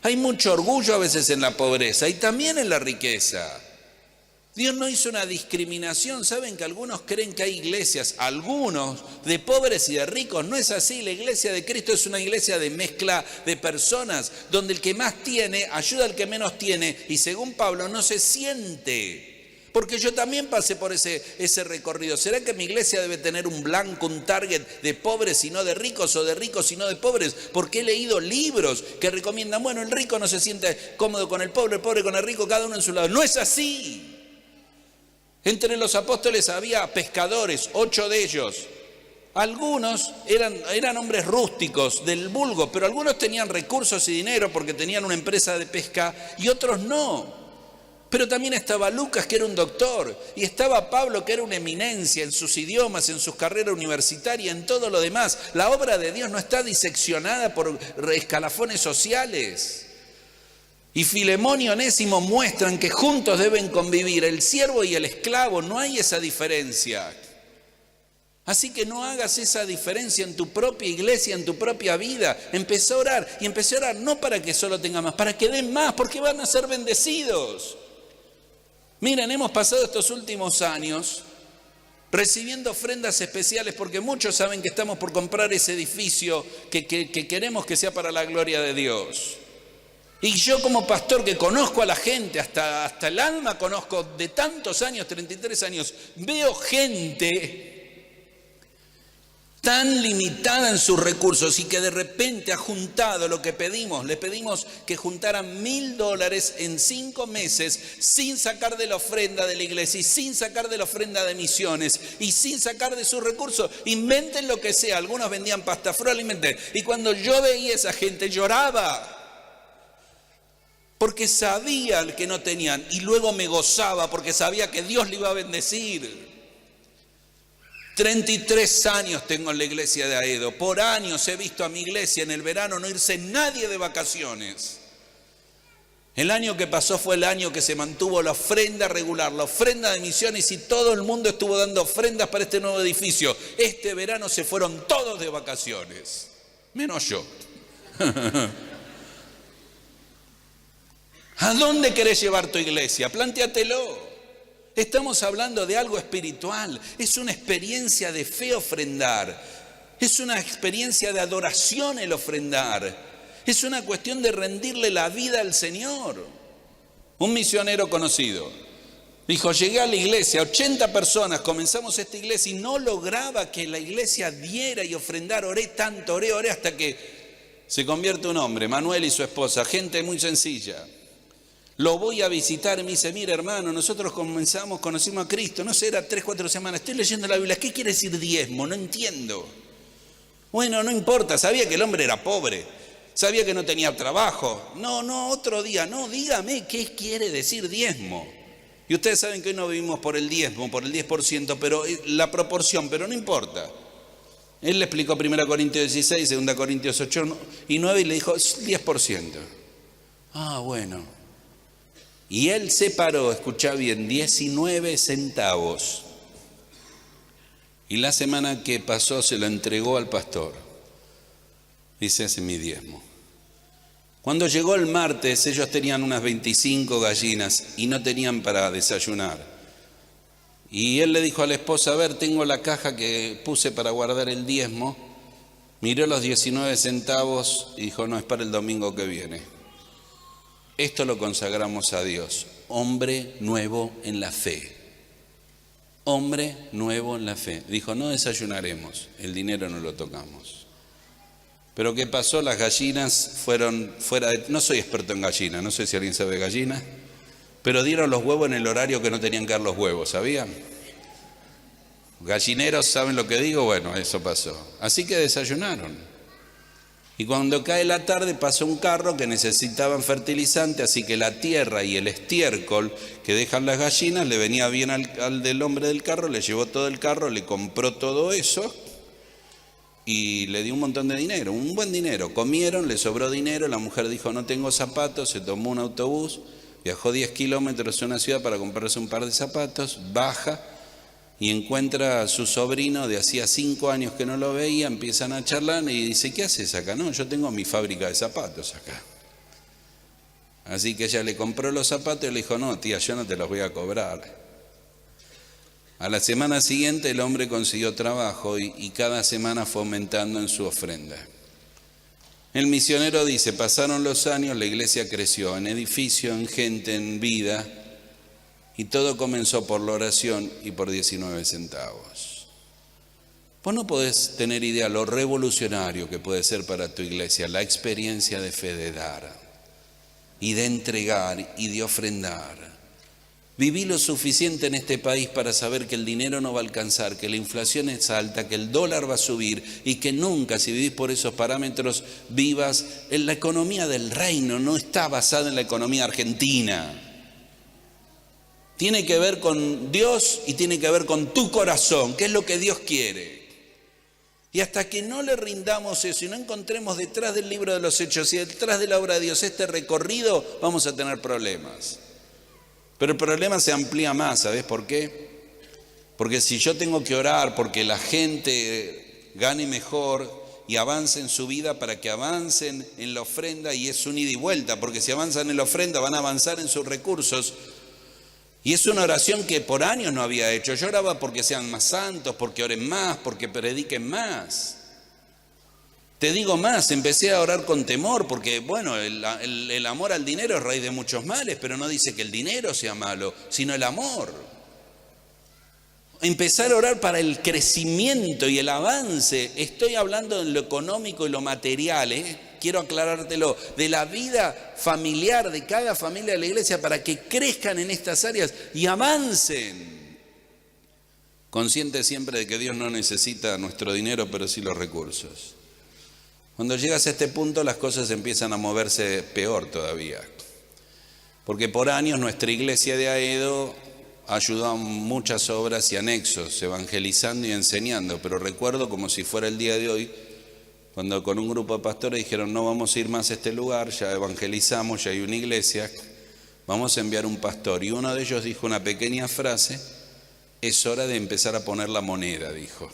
Hay mucho orgullo a veces en la pobreza y también en la riqueza. Dios no hizo una discriminación. Saben que algunos creen que hay iglesias, algunos, de pobres y de ricos. No es así. La iglesia de Cristo es una iglesia de mezcla de personas, donde el que más tiene ayuda al que menos tiene y según Pablo no se siente. Porque yo también pasé por ese recorrido. ¿Será que mi iglesia debe tener un blanco, un target de pobres y no de ricos, o de ricos y no de pobres? Porque he leído libros que recomiendan, bueno, el rico no se siente cómodo con el pobre con el rico, cada uno en su lado. No es así. Entre los apóstoles había pescadores, 8 de ellos. Algunos eran hombres rústicos del vulgo, pero algunos tenían recursos y dinero porque tenían una empresa de pesca y otros no. Pero también estaba Lucas, que era un doctor, y estaba Pablo, que era una eminencia en sus idiomas, en sus carreras universitarias, en todo lo demás. La obra de Dios no está diseccionada por escalafones sociales. Y Filemón y Onésimo muestran que juntos deben convivir el siervo y el esclavo, no hay esa diferencia. Así que no hagas esa diferencia en tu propia iglesia, en tu propia vida. Empecé a orar, y empecé a orar no para que solo tenga más, para que den más, porque van a ser bendecidos. Miren, hemos pasado estos últimos años recibiendo ofrendas especiales porque muchos saben que estamos por comprar ese edificio que queremos que sea para la gloria de Dios. Y yo como pastor que conozco a la gente, hasta el alma conozco de tantos años, 33 años, veo gente tan limitada en sus recursos y que de repente ha juntado lo que pedimos. Le pedimos que juntaran $1,000 en 5 meses sin sacar de la ofrenda de la iglesia y sin sacar de la ofrenda de misiones y sin sacar de sus recursos. Inventen lo que sea. Algunos vendían pasta frola, inventen. Y cuando yo veía a esa gente lloraba porque sabía que no tenían y luego me gozaba porque sabía que Dios le iba a bendecir. 33 años tengo en la iglesia de Aedo. Por años he visto a mi iglesia en el verano no irse nadie de vacaciones. El año que pasó fue el año que se mantuvo la ofrenda regular, la ofrenda de misiones y todo el mundo estuvo dando ofrendas para este nuevo edificio. Este verano se fueron todos de vacaciones, menos yo. ¿A dónde querés llevar tu iglesia? Plantéatelo. Estamos hablando de algo espiritual, es una experiencia de fe ofrendar, es una experiencia de adoración el ofrendar, es una cuestión de rendirle la vida al Señor. Un misionero conocido dijo, llegué a la iglesia, 80 personas, comenzamos esta iglesia y no lograba que la iglesia diera y ofrendara, oré tanto, oré hasta que se convierte un hombre, Manuel y su esposa, gente muy sencilla. Lo voy a visitar y me dice, mira hermano, nosotros conocimos a Cristo, no sé, era 3, 4 semanas, estoy leyendo la Biblia, ¿qué quiere decir diezmo? No entiendo. Bueno, no importa, sabía que el hombre era pobre, sabía que no tenía trabajo. No, otro día, no, dígame, ¿qué quiere decir diezmo? Y ustedes saben que hoy no vivimos por el diezmo, por el 10%, pero la proporción, pero no importa. Él le explicó 1 Corintios 16, 2 Corintios 8 y 9 y le dijo, 10%. Ah, bueno. Y él separó, escuchá bien, 19 centavos. Y la semana que pasó se lo entregó al pastor. Dice, ese es mi diezmo. Cuando llegó el martes, ellos tenían unas 25 gallinas y no tenían para desayunar. Y él le dijo a la esposa, a ver, tengo la caja que puse para guardar el diezmo. Miró los 19 centavos y dijo, no, es para el domingo que viene. Esto lo consagramos a Dios. Hombre nuevo en la fe. Hombre nuevo en la fe. Dijo, no desayunaremos, el dinero no lo tocamos. Pero ¿qué pasó? Las gallinas fueron fuera de... No soy experto en gallinas, no sé si alguien sabe de gallinas, pero dieron los huevos en el horario que no tenían que dar los huevos, ¿sabían? Gallineros, ¿saben lo que digo? Bueno, eso pasó. Así que desayunaron. Y cuando cae la tarde pasó un carro que necesitaban fertilizante, así que la tierra y el estiércol que dejan las gallinas le venía bien al del hombre del carro, le llevó todo el carro, le compró todo eso y le dio un montón de dinero, un buen dinero. Comieron, le sobró dinero, la mujer dijo no tengo zapatos, se tomó un autobús, viajó 10 kilómetros a una ciudad para comprarse un par de zapatos, baja y encuentra a su sobrino de hacía 5 años que no lo veía, empiezan a charlar y dice, ¿qué haces acá? No, yo tengo mi fábrica de zapatos acá. Así que ella le compró los zapatos y le dijo, no tía, yo no te los voy a cobrar. A la semana siguiente el hombre consiguió trabajo y cada semana fue aumentando en su ofrenda. El misionero dice, pasaron los años, la iglesia creció en edificio, en gente, en vida. Y todo comenzó por la oración y por 19 centavos. Vos no podés tener idea lo revolucionario que puede ser para tu iglesia la experiencia de fe de dar y de entregar y de ofrendar. Viví lo suficiente en este país para saber que el dinero no va a alcanzar, que la inflación es alta, que el dólar va a subir y que nunca, si vivís por esos parámetros, vivas en la economía del reino, no está basada en la economía argentina. Tiene que ver con Dios y tiene que ver con tu corazón, que es lo que Dios quiere. Y hasta que no le rindamos eso y no encontremos detrás del libro de los Hechos y detrás de la obra de Dios este recorrido, vamos a tener problemas. Pero el problema se amplía más, ¿sabes por qué? Porque si yo tengo que orar porque la gente gane mejor y avance en su vida para que avancen en la ofrenda, y es un ida y vuelta, porque si avanzan en la ofrenda van a avanzar en sus recursos. Y es una oración que por años no había hecho. Yo oraba porque sean más santos, porque oren más, porque prediquen más. Te digo más, empecé a orar con temor porque, bueno, el amor al dinero es raíz de muchos males, pero no dice que el dinero sea malo, sino el amor. Empezar a orar para el crecimiento y el avance. Estoy hablando de lo económico y lo material, quiero aclarártelo, de la vida familiar de cada familia de la iglesia para que crezcan en estas áreas y avancen. Consciente siempre de que Dios no necesita nuestro dinero, pero sí los recursos. Cuando llegas a este punto las cosas empiezan a moverse peor todavía. Porque por años nuestra iglesia de Aedo ayudó a muchas obras y anexos, evangelizando y enseñando. Pero recuerdo como si fuera el día de hoy, cuando con un grupo de pastores dijeron no vamos a ir más a este lugar, ya evangelizamos, ya hay una iglesia, vamos a enviar un pastor. Y uno de ellos dijo una pequeña frase, es hora de empezar a poner la moneda, dijo.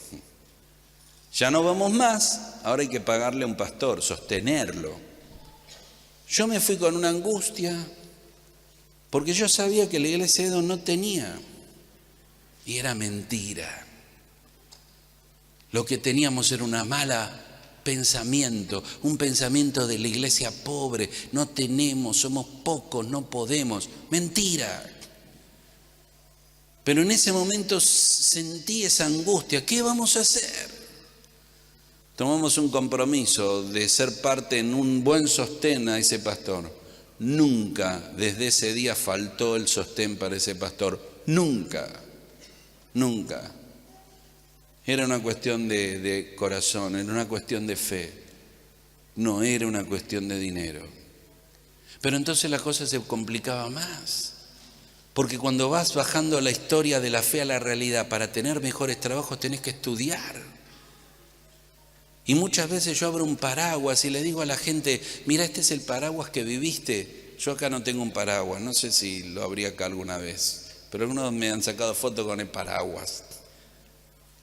Ya no vamos más, ahora hay que pagarle a un pastor, sostenerlo. Yo me fui con una angustia, porque yo sabía que la iglesia de Aedo no tenía, y era mentira. Lo que teníamos era una mala pensamiento, un pensamiento de la iglesia pobre, no tenemos, somos pocos, no podemos, mentira. Pero en ese momento sentí esa angustia, ¿qué vamos a hacer? Tomamos un compromiso de ser parte en un buen sostén a ese pastor. Nunca desde ese día faltó el sostén para ese pastor. Nunca, nunca. Era una cuestión de corazón, era una cuestión de fe. No era una cuestión de dinero. Pero entonces la cosa se complicaba más. Porque cuando vas bajando la historia de la fe a la realidad, para tener mejores trabajos tenés que estudiar. Y muchas veces yo abro un paraguas y le digo a la gente, mira, este es el paraguas que viviste. Yo acá no tengo un paraguas, no sé si lo abrí acá alguna vez, pero algunos me han sacado fotos con el paraguas.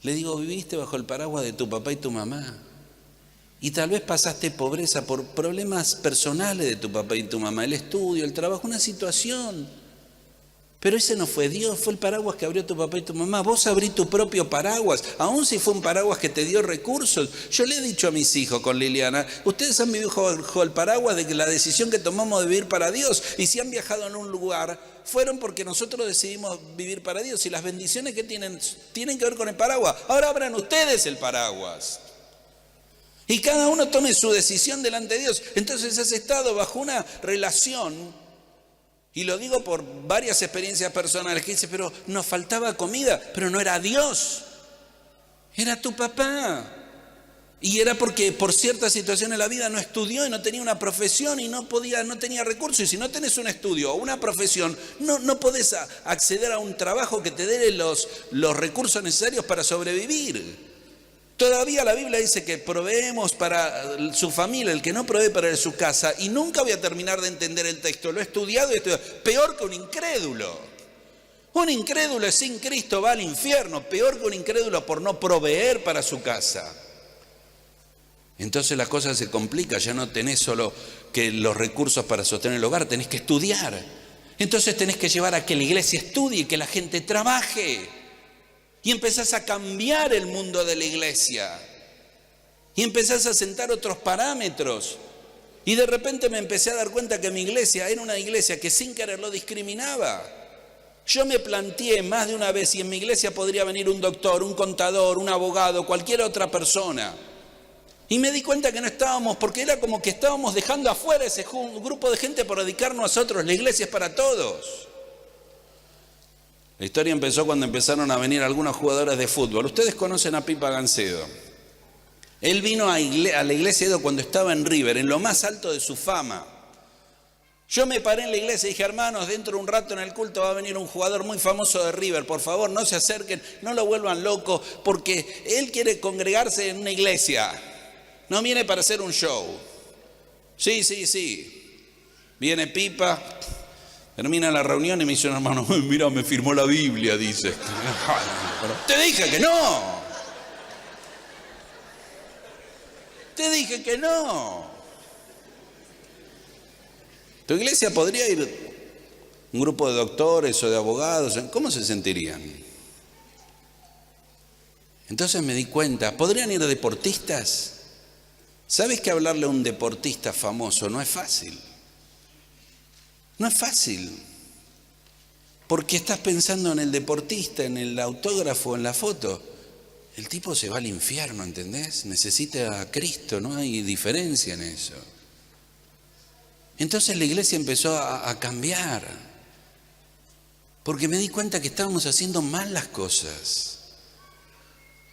Le digo, viviste bajo el paraguas de tu papá y tu mamá. Y tal vez pasaste pobreza por problemas personales de tu papá y tu mamá, el estudio, el trabajo, una situación. Pero ese no fue Dios, fue el paraguas que abrió tu papá y tu mamá. Vos abrí tu propio paraguas, aun si fue un paraguas que te dio recursos. Yo le he dicho a mis hijos con Liliana, ustedes han vivido bajo el paraguas de que la decisión que tomamos de vivir para Dios, y si han viajado en un lugar, fueron porque nosotros decidimos vivir para Dios, y las bendiciones que tienen que ver con el paraguas. Ahora abran ustedes el paraguas. Y cada uno tome su decisión delante de Dios. Entonces has estado bajo una relación. Y lo digo por varias experiencias personales que dice, pero nos faltaba comida, pero no era Dios, era tu papá. Y era porque por cierta situación en la vida no estudió y no tenía una profesión y no tenía recursos. Y si no tenés un estudio o una profesión, no podés acceder a un trabajo que te dé los recursos necesarios para sobrevivir. Todavía la Biblia dice que proveemos para su familia, el que no provee para su casa, y nunca voy a terminar de entender el texto, lo he estudiado y estudiado, peor que un incrédulo. Un incrédulo sin Cristo va al infierno, peor que un incrédulo por no proveer para su casa. Entonces la cosa se complica, ya no tenés solo que los recursos para sostener el hogar, tenés que estudiar. Entonces tenés que llevar a que la iglesia estudie, que la gente trabaje. Y empezás a cambiar el mundo de la iglesia. Y empezás a sentar otros parámetros. Y de repente me empecé a dar cuenta que mi iglesia era una iglesia que sin querer lo discriminaba. Yo me planteé más de una vez si en mi iglesia podría venir un doctor, un contador, un abogado, cualquier otra persona. Y me di cuenta que no estábamos, porque era como que estábamos dejando afuera ese grupo de gente por dedicarnos a nosotros. La iglesia es para todos. La historia empezó cuando empezaron a venir algunos jugadores de fútbol. Ustedes conocen a Pipa Gancedo. Él vino a la iglesia de Edo cuando estaba en River, en lo más alto de su fama. Yo me paré en la iglesia y dije, hermanos, dentro de un rato en el culto va a venir un jugador muy famoso de River. Por favor, no se acerquen, no lo vuelvan loco, porque él quiere congregarse en una iglesia. No viene para hacer un show. Sí. Viene Pipa. Termina la reunión y me dice un hermano, mira, me firmó la Biblia, dice. Te dije que no. Te dije que no. Tu iglesia podría ir un grupo de doctores o de abogados, ¿cómo se sentirían? Entonces me di cuenta, ¿podrían ir deportistas? ¿Sabes que hablarle a un deportista famoso no es fácil? No es fácil, porque estás pensando en el deportista, en el autógrafo, en la foto. El tipo se va al infierno, ¿entendés? Necesita a Cristo, no hay diferencia en eso. Entonces la iglesia empezó a cambiar, porque me di cuenta que estábamos haciendo mal las cosas.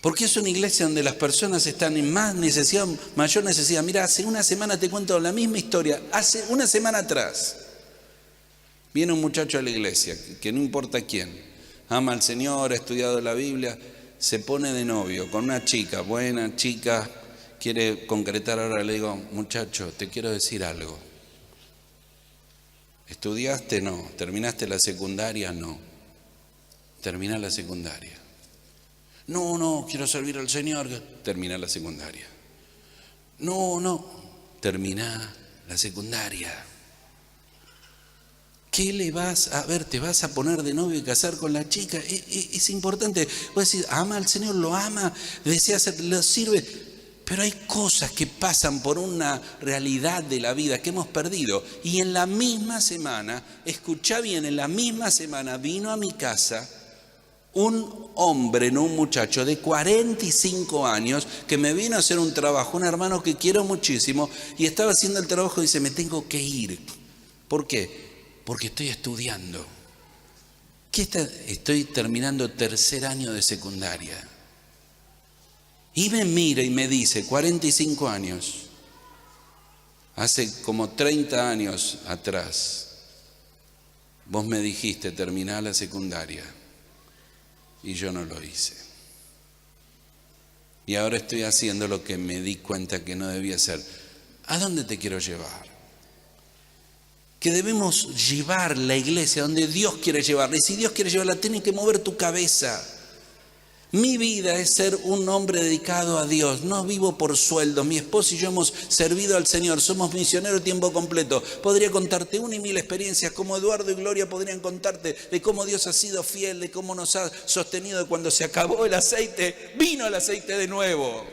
Porque es una iglesia donde las personas están en más necesidad, mayor necesidad. Mira, hace una semana te cuento la misma historia. Hace una semana atrás viene un muchacho a la iglesia, que no importa quién, ama al Señor, ha estudiado la Biblia, se pone de novio con una chica, buena chica, quiere concretar ahora. Le digo, muchacho, te quiero decir algo. ¿Estudiaste? No. ¿Terminaste la secundaria? No. Termina la secundaria. No, quiero servir al Señor. Termina la secundaria. No, termina la secundaria. ¿Qué le vas a ver? ¿Te vas a poner de novio y casar con la chica? Es importante. Vos decís, ama al Señor, lo ama, desea hacer, lo sirve. Pero hay cosas que pasan por una realidad de la vida que hemos perdido. Y en la misma semana, escuchá bien, en la misma semana vino a mi casa un hombre, no un muchacho, de 45 años, que me vino a hacer un trabajo, un hermano que quiero muchísimo, y estaba haciendo el trabajo y dice, me tengo que ir. ¿Por qué? Porque estoy estudiando. Estoy terminando tercer año de secundaria. Y me mira y me dice, 45 años, hace como 30 años atrás, vos me dijiste, terminá la secundaria. Y yo no lo hice. Y ahora estoy haciendo lo que me di cuenta que no debía hacer. ¿A dónde te quiero llevar? Que debemos llevar la iglesia donde Dios quiere llevarla. Y si Dios quiere llevarla, tiene que mover tu cabeza. Mi vida es ser un hombre dedicado a Dios. No vivo por sueldo. Mi esposo y yo hemos servido al Señor. Somos misioneros tiempo completo. Podría contarte una y mil experiencias, como Eduardo y Gloria podrían contarte, de cómo Dios ha sido fiel, de cómo nos ha sostenido. De cuando se acabó el aceite, vino el aceite de nuevo.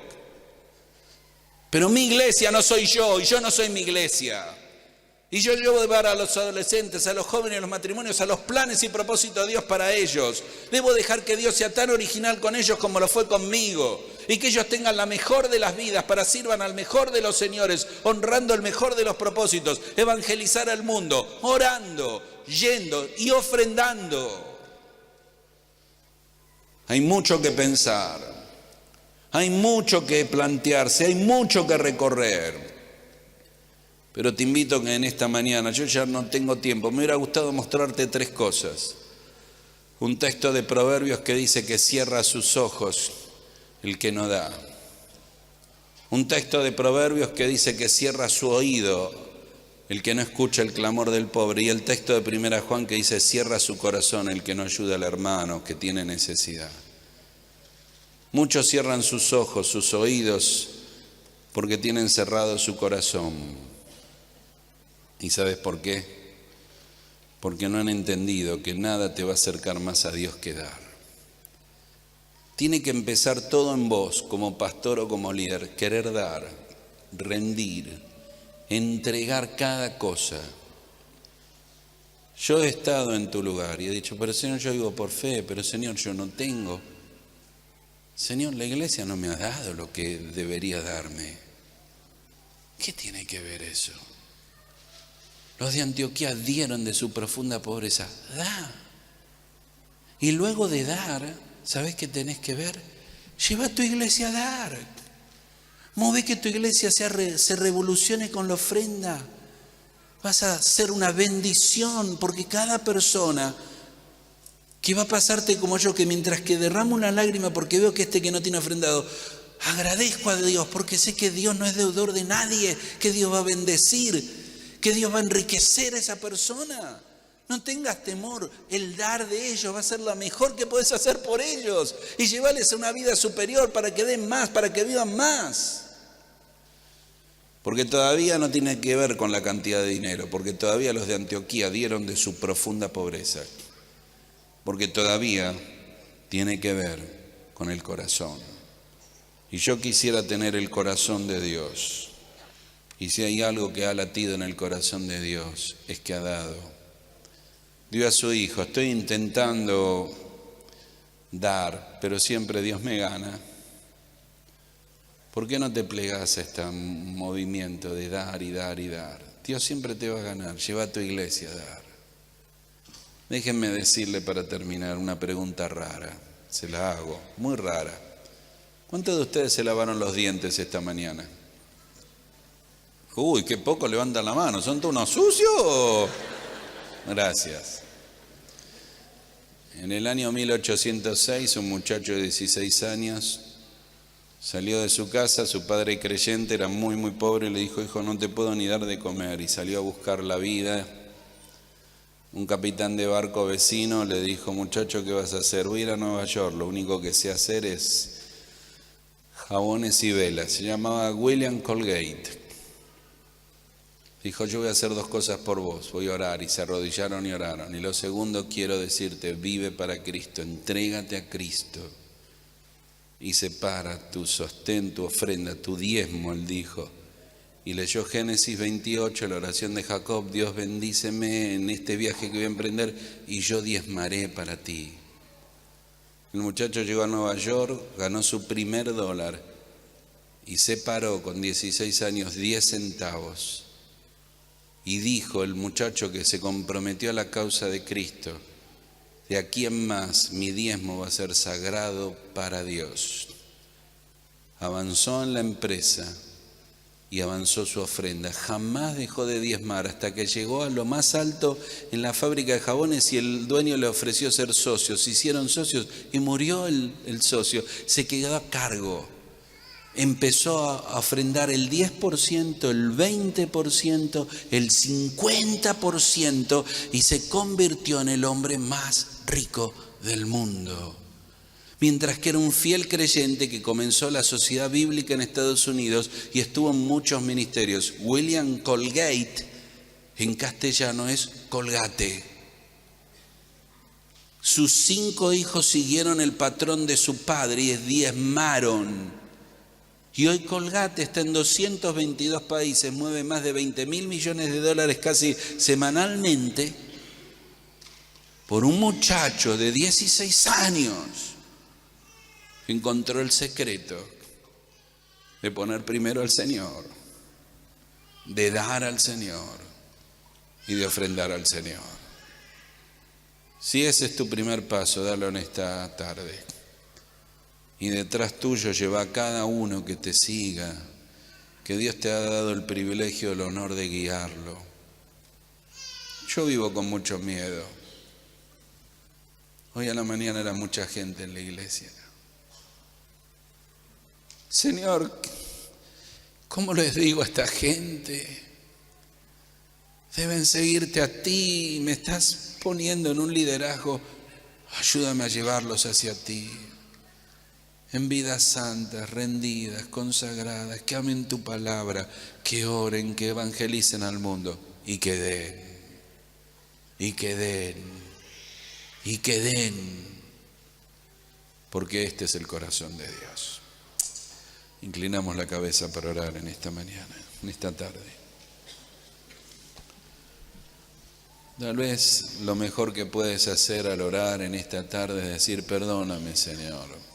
Pero mi iglesia no soy yo, y yo no soy mi iglesia. Y yo debo llevar a los adolescentes, a los jóvenes, a los matrimonios, a los planes y propósitos de Dios para ellos. Debo dejar que Dios sea tan original con ellos como lo fue conmigo. Y que ellos tengan la mejor de las vidas para sirvan al mejor de los señores, honrando el mejor de los propósitos. Evangelizar al mundo, orando, yendo y ofrendando. Hay mucho que pensar, hay mucho que plantearse, hay mucho que recorrer. Pero te invito que en esta mañana, yo ya no tengo tiempo, me hubiera gustado mostrarte tres cosas. Un texto de Proverbios que dice que cierra sus ojos el que no da. Un texto de Proverbios que dice que cierra su oído el que no escucha el clamor del pobre. Y el texto de Primera Juan que dice cierra su corazón el que no ayuda al hermano que tiene necesidad. Muchos cierran sus ojos, sus oídos, porque tienen cerrado su corazón. ¿Y sabes por qué? Porque no han entendido que nada te va a acercar más a Dios que dar. Tiene que empezar todo en vos, como pastor o como líder, querer dar, rendir, entregar cada cosa. Yo he estado en tu lugar y he dicho, pero Señor, yo vivo por fe, pero Señor, yo no tengo. Señor, la iglesia no me ha dado lo que debería darme. ¿Qué tiene que ver eso? Los de Antioquía dieron de su profunda pobreza. Da. Y luego de dar, ¿sabes qué tenés que ver? Lleva a tu iglesia a dar. Move que tu iglesia se revolucione con la ofrenda. Vas a ser una bendición, porque cada persona que va a pasarte como yo, que mientras que derramo una lágrima porque veo que que no tiene ofrendado, agradezco a Dios porque sé que Dios no es deudor de nadie, que Dios va a bendecir, que Dios va a enriquecer a esa persona. No tengas temor, el dar de ellos va a ser lo mejor que puedes hacer por ellos y llevarles a una vida superior para que den más, para que vivan más. Porque todavía no tiene que ver con la cantidad de dinero, porque todavía los de Antioquía dieron de su profunda pobreza, porque todavía tiene que ver con el corazón. Y yo quisiera tener el corazón de Dios. Y si hay algo que ha latido en el corazón de Dios, es que ha dado. Dio a su Hijo. Estoy intentando dar, pero siempre Dios me gana. ¿Por qué no te plegas a este movimiento de dar y dar y dar? Dios siempre te va a ganar. Lleva a tu iglesia a dar. Déjenme decirle para terminar una pregunta rara. Se la hago, muy rara. ¿Cuántos de ustedes se lavaron los dientes esta mañana? Uy, qué poco levantan la mano. ¿Son todos unos sucios? Gracias. En el año 1806, un muchacho de 16 años salió de su casa, su padre creyente era muy pobre y le dijo: hijo, no te puedo ni dar de comer. Y salió a buscar la vida. Un capitán de barco vecino le dijo: muchacho, ¿qué vas a hacer? Voy a ir a Nueva York, lo único que sé hacer es jabones y velas. Se llamaba William Colgate. Dijo: yo voy a hacer dos cosas por vos, voy a orar. Y se arrodillaron y oraron. Y lo segundo, quiero decirte: vive para Cristo, entrégate a Cristo y separa tu sostén, tu ofrenda, tu diezmo, él dijo. Y leyó Génesis 28, la oración de Jacob: Dios, bendíceme en este viaje que voy a emprender y yo diezmaré para ti. El muchacho llegó a Nueva York, ganó su primer $1 y separó con 16 años 10 centavos. Y dijo el muchacho que se comprometió a la causa de Cristo: de aquí en más mi diezmo va a ser sagrado para Dios. Avanzó en la empresa y avanzó su ofrenda. Jamás dejó de diezmar hasta que llegó a lo más alto en la fábrica de jabones y el dueño le ofreció ser socio. Se hicieron socios y murió el socio. Se quedó a cargo. Empezó a ofrendar el 10%, el 20%, el 50% y se convirtió en el hombre más rico del mundo. Mientras que era un fiel creyente que comenzó la Sociedad Bíblica en Estados Unidos y estuvo en muchos ministerios. William Colgate, en castellano es Colgate. Sus 5 hijos siguieron el patrón de su padre y diezmaron. Y hoy Colgate está en 222 países, mueve más de $20.000 millones casi semanalmente, por un muchacho de 16 años que encontró el secreto de poner primero al Señor, de dar al Señor y de ofrendar al Señor. Si ese es tu primer paso, dalo en esta tarde. Y detrás tuyo lleva a cada uno que te siga, que Dios te ha dado el privilegio, el honor de guiarlo. Yo vivo con mucho miedo. Hoy a la mañana era mucha gente en la iglesia. Señor, ¿cómo les digo a esta gente? Deben seguirte a ti, me estás poniendo en un liderazgo. Ayúdame a llevarlos hacia ti. En vidas santas, rendidas, consagradas, que amen tu palabra, que oren, que evangelicen al mundo y que den, y que den, y que den, porque este es el corazón de Dios. Inclinamos la cabeza para orar en esta mañana, en esta tarde. Tal vez lo mejor que puedes hacer al orar en esta tarde es decir: perdóname, Señor.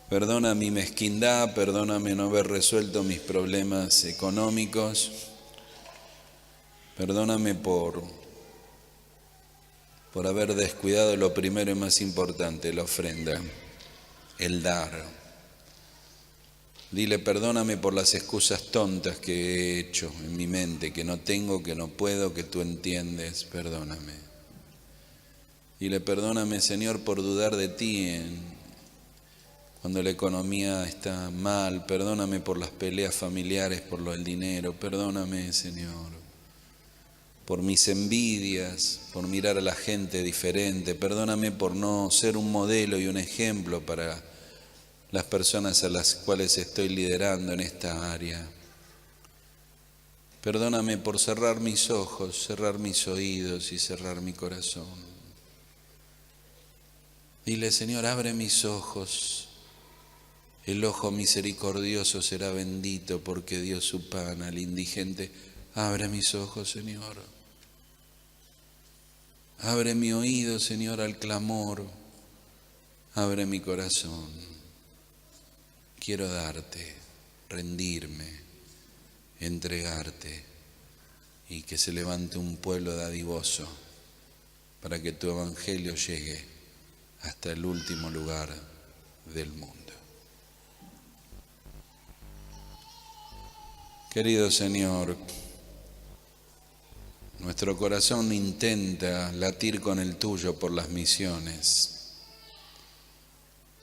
Perdona mi mezquindad, perdóname no haber resuelto mis problemas económicos, perdóname por haber descuidado lo primero y más importante, la ofrenda, el dar. Dile: perdóname por las excusas tontas que he hecho en mi mente, que no tengo, que no puedo, que tú entiendes, perdóname. Dile: perdóname, Señor, por dudar de ti cuando la economía está mal, perdóname por las peleas familiares, por lo del dinero, perdóname, Señor, por mis envidias, por mirar a la gente diferente, perdóname por no ser un modelo y un ejemplo para las personas a las cuales estoy liderando en esta área. Perdóname por cerrar mis ojos, cerrar mis oídos y cerrar mi corazón. Dile, Señor, abre mis ojos. El ojo misericordioso será bendito porque dio su pan al indigente. Abre mis ojos, Señor. Abre mi oído, Señor, al clamor. Abre mi corazón. Quiero darte, rendirme, entregarte y que se levante un pueblo dadivoso para que tu evangelio llegue hasta el último lugar del mundo. Querido Señor, nuestro corazón intenta latir con el tuyo por las misiones,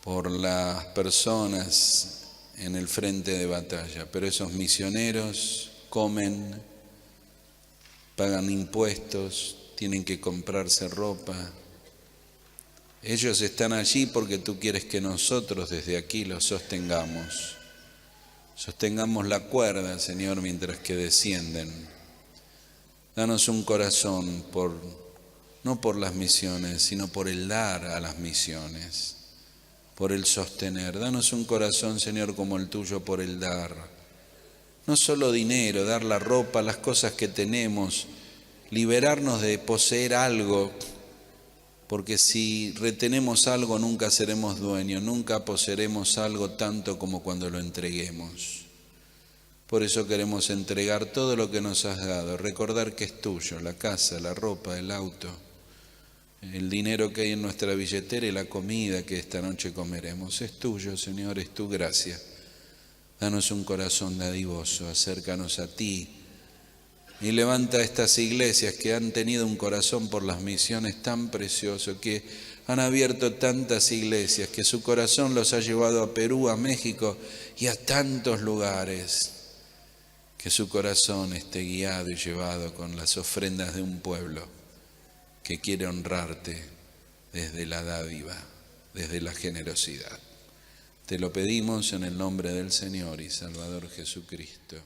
por las personas en el frente de batalla, pero esos misioneros comen, pagan impuestos, tienen que comprarse ropa. Ellos están allí porque tú quieres que nosotros desde aquí los sostengamos. Sostengamos la cuerda, Señor, mientras que descienden. Danos un corazón no por las misiones, sino por el dar a las misiones, por el sostener. Danos un corazón, Señor, como el tuyo por el dar. No solo dinero, dar la ropa, las cosas que tenemos, liberarnos de poseer algo, porque si retenemos algo nunca seremos dueños, nunca poseeremos algo tanto como cuando lo entreguemos. Por eso queremos entregar todo lo que nos has dado, recordar que es tuyo, la casa, la ropa, el auto, el dinero que hay en nuestra billetera y la comida que esta noche comeremos. Es tuyo, Señor, es tu gracia. Danos un corazón dadivoso, acércanos a ti y levanta estas iglesias que han tenido un corazón por las misiones tan precioso, que han abierto tantas iglesias, que su corazón los ha llevado a Perú, a México y a tantos lugares. Que su corazón esté guiado y llevado con las ofrendas de un pueblo que quiere honrarte desde la dádiva, desde la generosidad. Te lo pedimos en el nombre del Señor y Salvador Jesucristo.